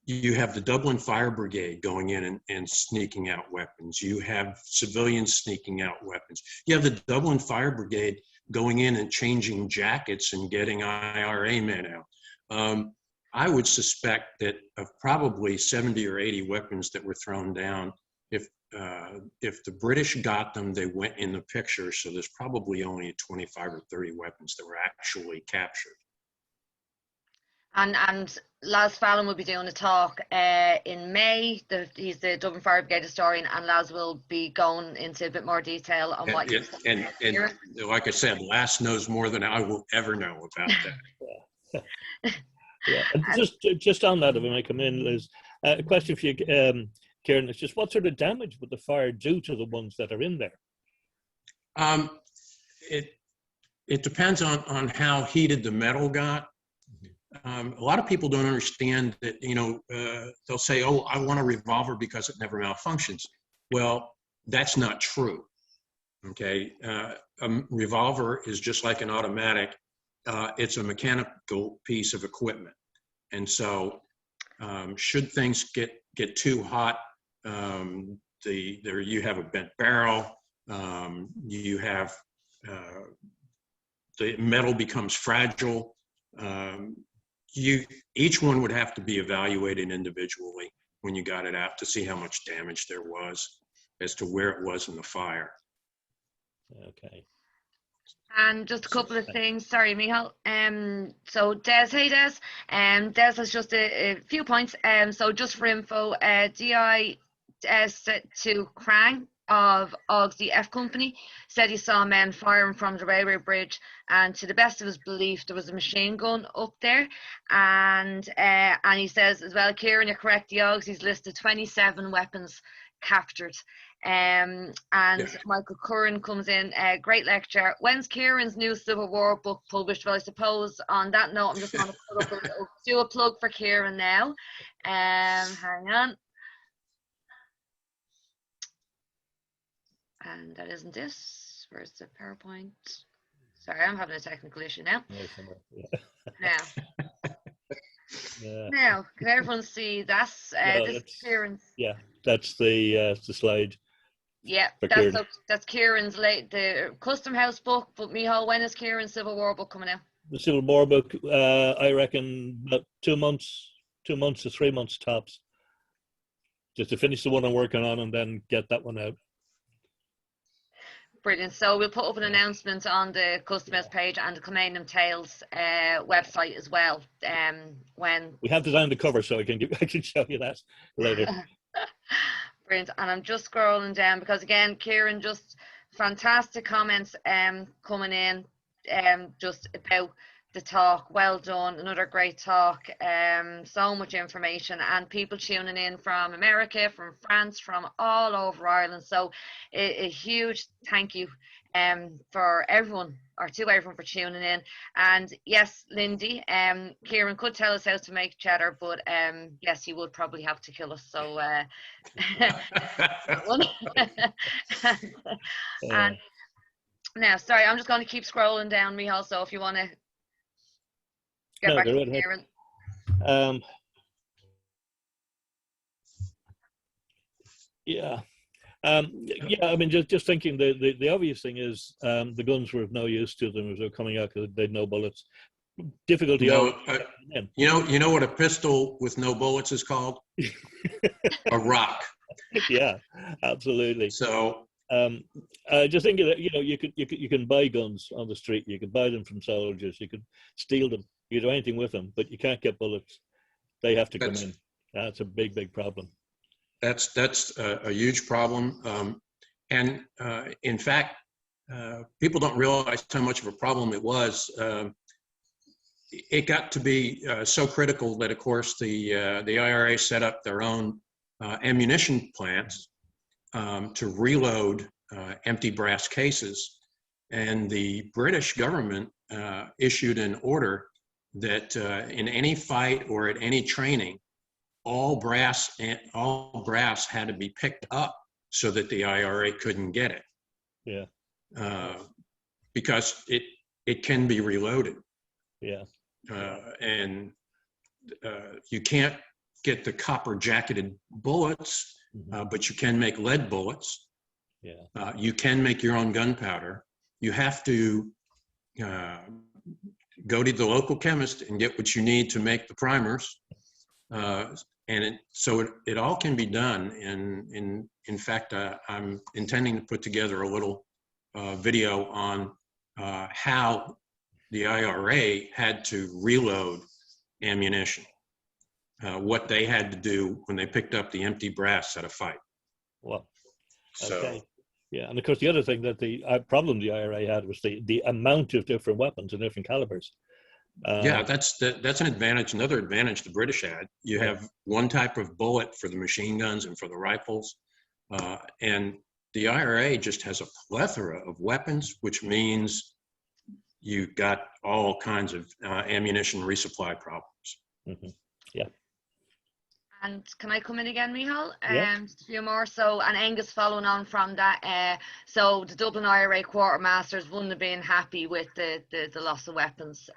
You have the Dublin Fire Brigade going in and sneaking out weapons. You have civilians sneaking out weapons. You have the Dublin Fire Brigade going in and changing jackets and getting IRA men out. I would suspect that of probably 70 or 80 weapons that were thrown down, if the British got them, they went in the picture. So there's probably only 25 or 30 weapons that were actually captured. And Laz Fallon will be doing a talk in May. He's the Dublin Fire Brigade historian, and Laz will be going into a bit more detail on what you and like I said, Laz knows more than I will ever know about that. Yeah. And just on that, if I may come in, Liz, a question for you, Kieran. It's just what sort of damage would the fire do to the ones that are in there? It depends on how heated the metal got. A lot of people don't understand that, they'll say, oh, I want a revolver because it never malfunctions. Well, that's not true. Okay, a revolver is just like an automatic. It's a mechanical piece of equipment, and so should things get too hot, there you have a bent barrel. You have the metal becomes fragile. Each one would have to be evaluated individually when you got it out to see how much damage there was as to where it was in the fire. Okay. And just a couple of things. Sorry, Michal. So Des, hey Des. Des has just a few points. So just for info, DI to Krang of the F Company said he saw men firing from the railway bridge, and to the best of his belief there was a machine gun up there, and he says as well, Kieran, you're correct, the Augs, he's listed 27 weapons captured. And yeah. Michael Curran comes in, great lecture. When's Kieran's new Civil War book published? Well, I suppose on that note, I'm just going to do a plug for Kieran now. Hang on. And that isn't this. Where's the PowerPoint? Sorry, I'm having a technical issue now. Yeah. Now, can everyone see that's this is Kieran's? Yeah, that's the slide. Yeah, that's Kieran's the Custom House book. But Michal, when is Kieran's Civil War book coming out? The Civil War book, I reckon about 2 months to 3 months tops. Just to finish the one I'm working on and then get that one out. Brilliant. So we'll put up an announcement on the Custom House page and the Kilmainham Tales website as well. When we have designed the cover, so I can show you that later. Brilliant. And I'm just scrolling down because again, Kieran, just fantastic comments coming in just about the talk. Well done, another great talk. So much information and people tuning in from America, from France, from all over Ireland. So a huge thank you for everyone, or to everyone, for tuning in. And yes, Lindy, Kieran could tell us how to make cheddar, but yes, he would probably have to kill us. So and now, sorry, I'm just going to keep scrolling down, Michal, so if you want to get back to Kieran. Yeah. Yeah, I mean, just thinking, the obvious thing is the guns were of no use to them as they were coming out because they had no bullets. Difficulty. You know what a pistol with no bullets is called? A rock. Yeah, absolutely. So just thinking that you can buy guns on the street. You can buy them from soldiers. You can steal them. You can do anything with them, but you can't get bullets. They have to come in. That's a big problem. That's a huge problem, and in fact, people don't realize how much of a problem it was. It got to be so critical that, of course, the IRA set up their own ammunition plants to reload empty brass cases, and the British government issued an order that in any fight or at any training, all brass had to be picked up so that the IRA couldn't get it. Yeah. Because it can be reloaded. Yeah. And you can't get the copper jacketed bullets, but you can make lead bullets. Yeah. You can make your own gunpowder. You have to go to the local chemist and get what you need to make the primers. So it all can be done. And in fact, I'm intending to put together a little video on how the IRA had to reload ammunition, what they had to do when they picked up the empty brass at a fight. Well, okay. Yeah, and of course the other thing that the problem the IRA had was the amount of different weapons and different calibers. Yeah, that's an advantage. Another advantage the British had. You have one type of bullet for the machine guns and for the rifles, and the IRA just has a plethora of weapons, which means you got all kinds of ammunition resupply problems. Yeah. And can I come in again, Michal? Yeah. Just a few more. So, and Angus, following on from that, so the Dublin IRA quartermasters wouldn't have been happy with the loss of weapons.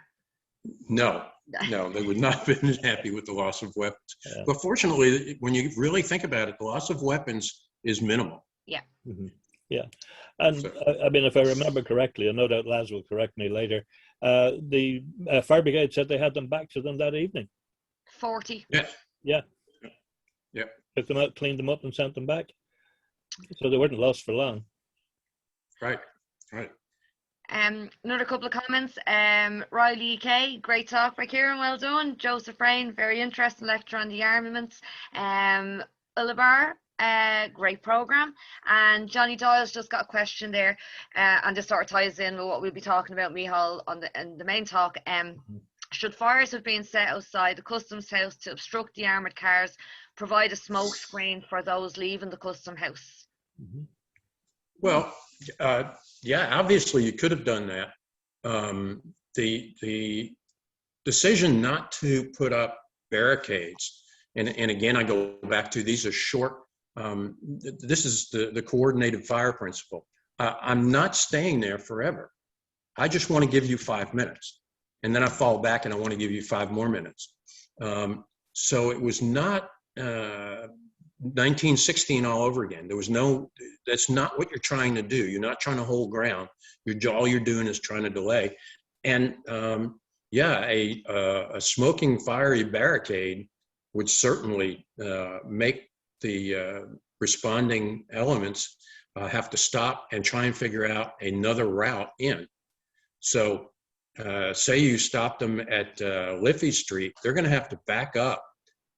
No, they would not have been happy with the loss of weapons. Yeah. But fortunately, when you really think about it, the loss of weapons is minimal. Yeah. Mm-hmm. Yeah. And So, I mean, if I remember correctly, and no doubt Laz will correct me later, the fire brigade said they had them back to them that evening. 40. yes. Yeah. Yeah. Took them out, cleaned them up, and sent them back. So they weren't lost for long. Right. Right. Another couple of comments. Riley K, great talk by Kieran, well done. Joseph Rain, very interesting lecture on the armaments. Ulibar, great program. And Johnny Doyle's just got a question there, and this sort of ties in with what we'll be talking about, Michal, in the main talk. Should fires have been set outside the customs house to obstruct the armoured cars, provide a smoke screen for those leaving the custom house? Mm-hmm. Well, yeah, obviously you could have done that. The decision not to put up barricades, and again, I go back to these are short, this is the coordinated fire principle. I'm not staying there forever. I just want to give you 5 minutes. And then I fall back and I want to give you 5 more minutes. So it was not 1916 all over again. There was no, that's not what you're trying to do. You're not trying to hold ground. All you're doing is trying to delay. And yeah, a smoking fiery barricade would certainly make the responding elements have to stop and try and figure out another route in. So say you stop them at Liffey Street, they're going to have to back up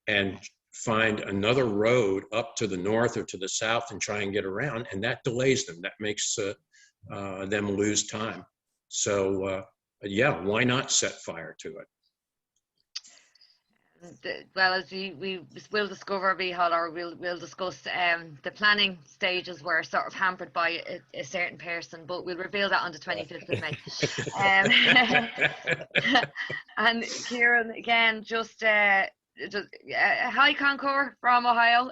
and find another road up to the north or to the south and try and get around, and that delays them. That makes them lose time. So yeah, why not set fire to it? Well, as we will discover, Michal, or we'll discuss, the planning stages were sort of hampered by a certain person, but we'll reveal that on the 25th of May. And Kieran, again, just hi Concord from Ohio.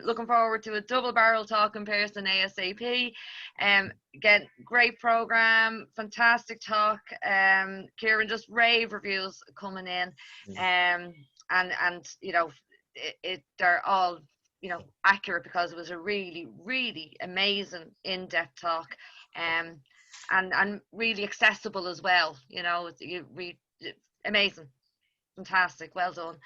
Looking forward to a double barrel talk in person ASAP. Again, great program, fantastic talk. Kieran, just rave reviews coming in. And you know, they're all, you know, accurate, because it was a really, really amazing in-depth talk, and really accessible as well. You know, amazing, fantastic, well done.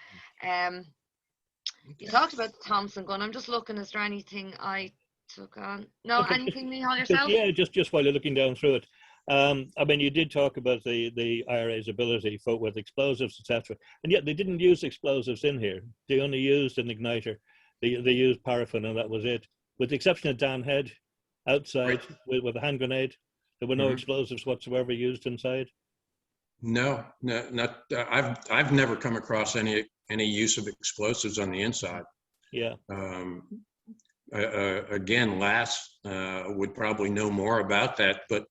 You talked about the Thompson gun. I'm just looking, is there anything I took on? No, Okay. anything, Michal, yourself? Yeah, just while you're looking down through it. I mean, you did talk about the IRA's ability with explosives, etc. And yet they didn't use explosives in here. They only used an igniter. They used paraffin, and that was it. With the exception of Dan Head, outside with a hand grenade, there were no explosives whatsoever used inside. No, not. I've never come across any use of explosives on the inside. Yeah. Again, Lass would probably know more about that, but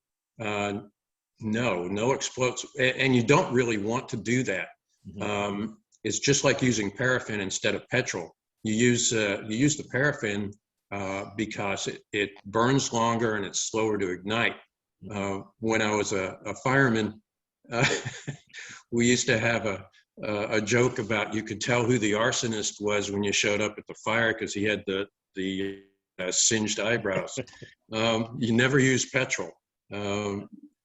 no explosive, and you don't really want to do that. It's just like using paraffin instead of petrol. You use the paraffin because it burns longer and it's slower to ignite. When I was a fireman, we used to have a joke about, you could tell who the arsonist was when you showed up at the fire because he had the singed eyebrows. You never use petrol.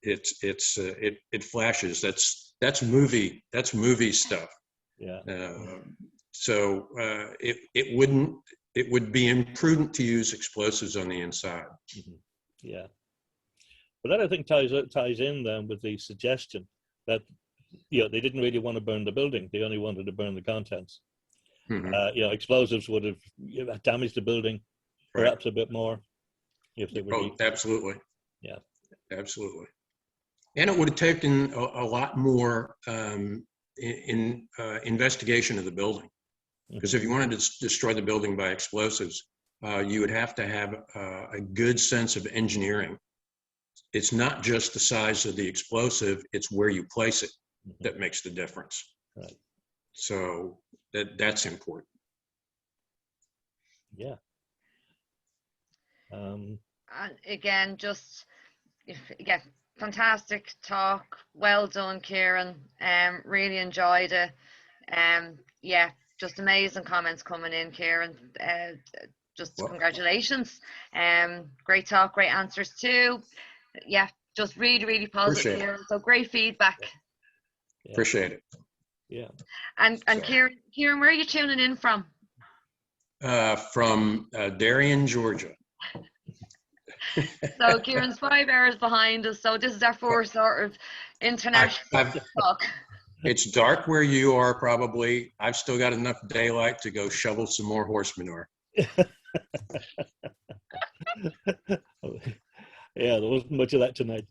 It flashes. That's movie stuff. Yeah. So it would be imprudent to use explosives on the inside. Yeah. But that, I think, ties in then with the suggestion that, you know, they didn't really want to burn the building. They only wanted to burn the contents. You know, explosives would have damaged the building perhaps a bit more if they were. Absolutely. Yeah. Absolutely. And it would have taken a lot more investigation of the building. Because if you wanted to destroy the building by explosives, you would have to have a good sense of engineering. It's not just the size of the explosive, it's where you place it that makes the difference. Right. So that's important. Yeah. And again, just yeah, fantastic talk. Well done, Kieran. Really enjoyed it. Yeah, just amazing comments coming in, Kieran. Just Well, congratulations. Great talk, great answers too. Yeah, just really, really positive, appreciate it. Kieran. So great feedback. Yeah. Appreciate it. Yeah. And So- Kieran, where are you tuning in from? From Darien, Georgia. So Kieran's 5 hours behind us. So this is our first sort of international talk. It's dark where you are probably. I've still got enough daylight to go shovel some more horse manure. Yeah, there wasn't much of that tonight.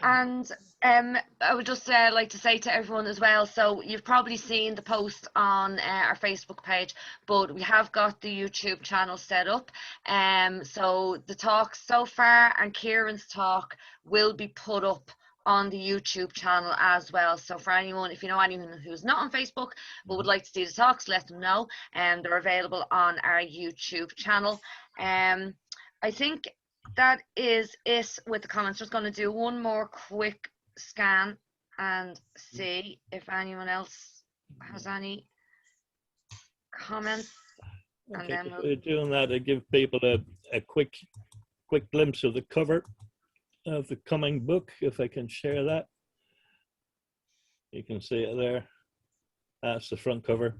And I would just like to say to everyone as well, so you've probably seen the post on our Facebook page, but we have got the YouTube channel set up. So the talk so far and Kieran's talk will be put up on the YouTube channel as well. So for anyone, if you know anyone who's not on Facebook but would like to see the talks, let them know. And they're available on our YouTube channel. I think that is it with the comments. Just going to do one more quick scan and see if anyone else has any comments. And Okay, then if we'll... we're doing that, I give people a quick glimpse of the cover of the coming book, if I can share that. You can see it there. That's the front cover.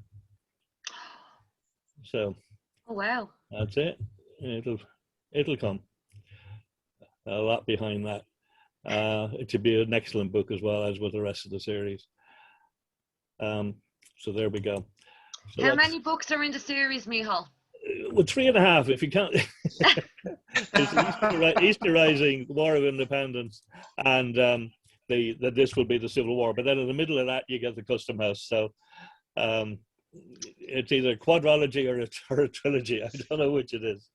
So Oh wow. that's it. It'll come. A lot behind that. It should be an excellent book as well as with the rest of the series. So there we go. So how many books are in the series, Michal? Well, 3.5 if you count. It's Easter Rising, War of Independence, and this will be the Civil War. But then in the middle of that, you get the Custom House. So it's either a quadrilogy or a trilogy. I don't know which it is.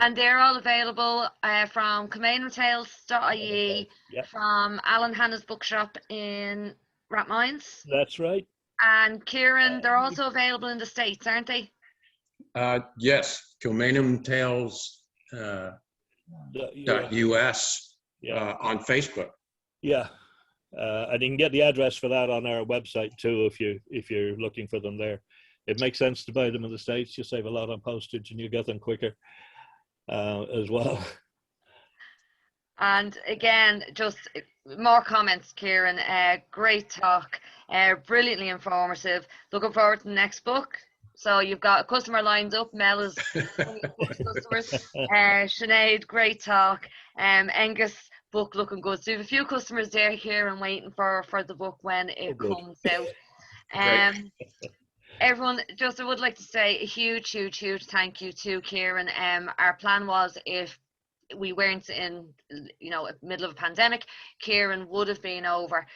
And they're all available from CommainderTales.ie, from Alan Hanna's bookshop in Rathmines. That's right. And Kieran, they're also available in the States, aren't they? Yes, CommainderTales.us on Facebook. Yeah, and you can get the address for that on our website too if you're looking for them there. It makes sense to buy them in the States. You save a lot on postage and you get them quicker as well. And again, just more comments, Kieran. Great talk, brilliantly informative. Looking forward to the next book. So you've got a customer lined up. Mel is one of your customers. Sinead, great talk. Angus, book looking good. So you have a few customers there here and waiting for the book when it comes out. Everyone, just I would like to say a huge thank you to Kieran. Our plan was, if we weren't in middle of a pandemic, Kieran would have been over,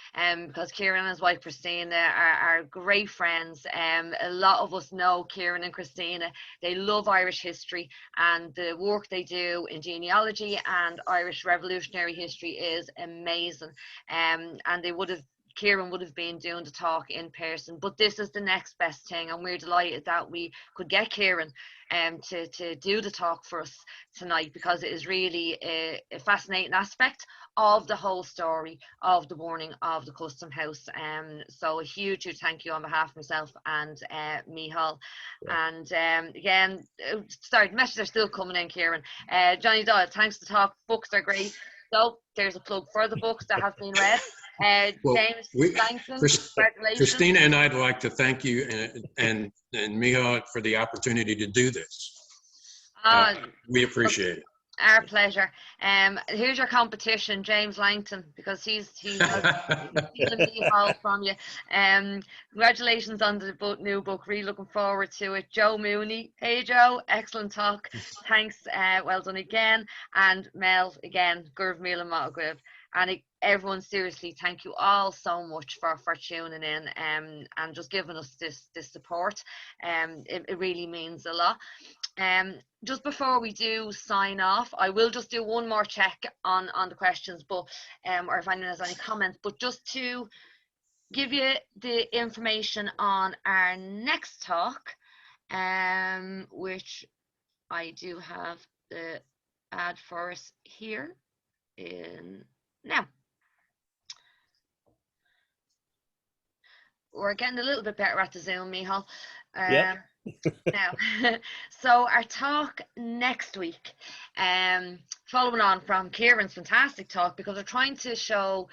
because Kieran and his wife Christina are great friends. A lot of us know Kieran and Christina. They love Irish history, and the work they do in genealogy and Irish revolutionary history is amazing. And Kieran would have been doing the talk in person, but this is the next best thing, and we're delighted that we could get Kieran to do the talk for us tonight, because it is really a fascinating aspect of the whole story of the burning of the Custom House. So a huge thank you on behalf of myself and Michal. And again, sorry, messages are still coming in, Kieran. Johnny Doyle, thanks for the talk. Books are great. So there's a plug for the books that have been read. James Langton, congratulations. Christina and I'd like to thank you and Michal for the opportunity to do this. We appreciate it. Our pleasure. Here's your competition, James Langton, because he's stealing Michal from you. Congratulations on the new book. Really looking forward to it. Joe Mooney. Hey Joe, excellent talk. Thanks. Well done again. And Mel, again, Gurv Mila Matagwiv. And everyone, seriously, thank you all so much for tuning in and just giving us this support. It really means a lot. Just before we do sign off, I will just do one more check on the questions, but or if anyone has any comments, but just to give you the information on our next talk, which I do have the ad for us here in now. We're getting a little bit better at the Zoom, Michal. Yeah. Now, so our talk next week, following on from Kieran's fantastic talk, because we're trying to show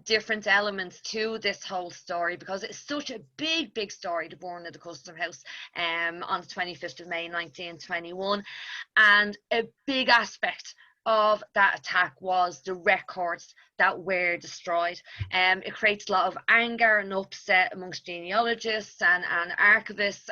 different elements to this whole story, because it's such a big story, the burning of the Custom House on the 25th of May 1921, and a big aspect of that attack was the records that were destroyed. It creates a lot of anger and upset amongst genealogists and archivists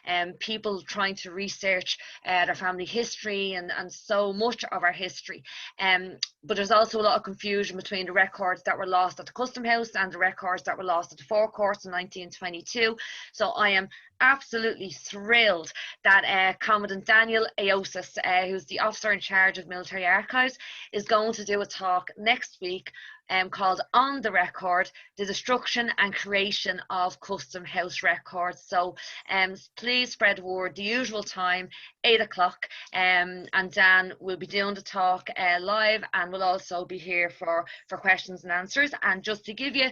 and people trying to research their family history and so much of our history. But there's also a lot of confusion between the records that were lost at the Custom House and the records that were lost at the Forecourts in 1922. So I am absolutely thrilled that Commandant Daniel Aosis, who's the officer in charge of military archives, is going to do a talk next week called On the Record, the Destruction and Creation of Custom House Records. So please spread the word, the usual time, 8 o'clock, and Dan will be doing the talk live, and will also be here for questions and answers. And just to give you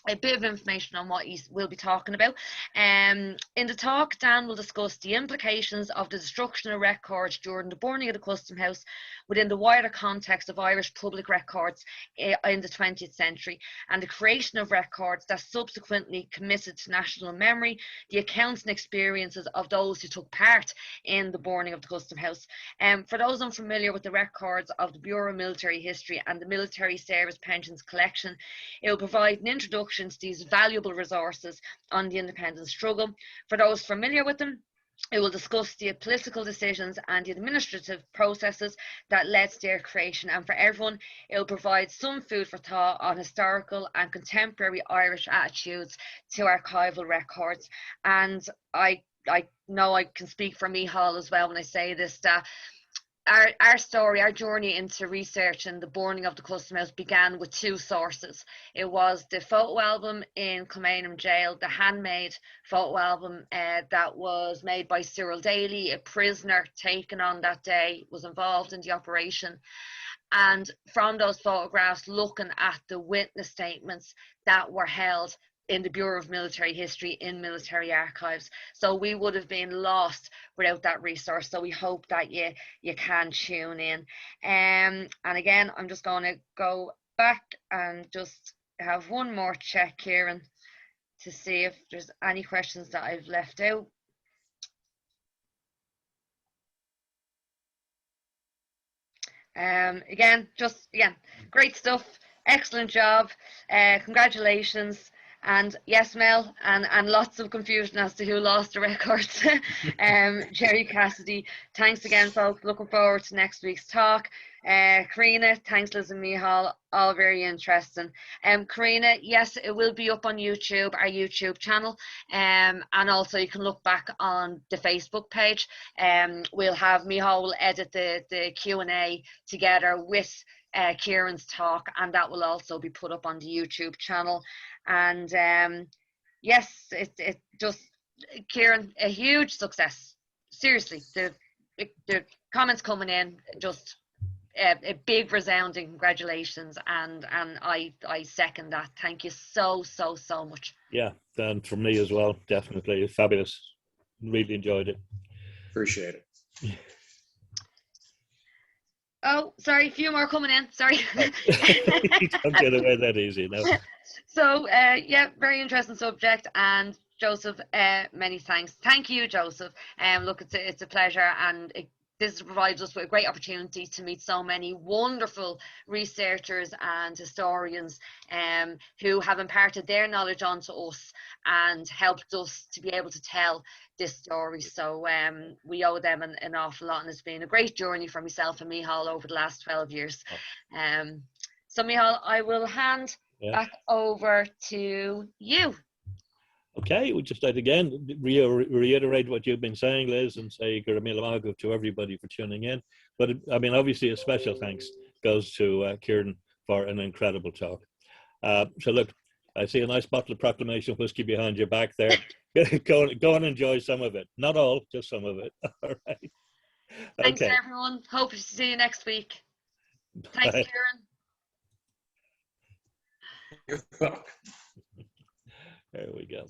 a bit of information on what he will be talking about. In the talk, Dan will discuss the implications of the destruction of records during the burning of the Custom House within the wider context of Irish public records in the 20th century, and the creation of records that subsequently committed to national memory, the accounts and experiences of those who took part in the burning of the Custom House. For those unfamiliar with the records of the Bureau of Military History and the Military Service Pensions Collection, it will provide an introduction to these valuable resources on the independence struggle. For those familiar with them, it will discuss the political decisions and the administrative processes that led to their creation. And for everyone, it will provide some food for thought on historical and contemporary Irish attitudes to archival records. And I know I can speak for Michal as well when I say this, that our story, our journey into research and the burning of the Custom House began with two sources. It was the photo album in Kilmainham Jail, the handmade photo album that was made by Cyril Daly, a prisoner taken on that day, was involved in the operation. And from those photographs, looking at the witness statements that were held in the Bureau of Military History in military archives. So we would have been lost without that resource. So we hope that you can tune in. And again, I'm just going to go back and just have one more check, Kieran, to see if there's any questions that I've left out. Again, great stuff. Excellent job. Congratulations. And yes, Mel, and lots of confusion as to who lost the records. Jerry Cassidy, thanks again, folks. Looking forward to next week's talk. Karina, thanks, Liz and Michal, all very interesting. Karina, yes, it will be up on YouTube, our YouTube channel, and also you can look back on the Facebook page. We'll have Michal will edit the Q&A together with Kieran's talk, and that will also be put up on the YouTube channel. And yes, it just, Kieran, a huge success. Seriously, the comments coming in, just a big resounding congratulations, and I second that. Thank you so much. Yeah, and from me as well, definitely fabulous. Really enjoyed it. Appreciate it. Oh, sorry, a few more coming in. Sorry. Don't get away that easy, no. So, yeah, very interesting subject. And Joseph, many thanks. Thank you, Joseph. Look, it's a pleasure, and this provides us with a great opportunity to meet so many wonderful researchers and historians who have imparted their knowledge onto us and helped us to be able to tell this story. So we owe them an awful lot, and it's been a great journey for myself and Michal over the last 12 years. So Michal, I will hand back over to you. Okay, we just like again reiterate what you've been saying, Liz, and say Guramilago to everybody for tuning in. But I mean, obviously, a special thanks goes to Kieran for an incredible talk. So look, I see a nice bottle of Proclamation whiskey behind your back there. Go and enjoy some of it. Not all, just some of it. All right. Thanks Okay. everyone. Hope to see you next week. Thanks, Bye. Kieran. There we go.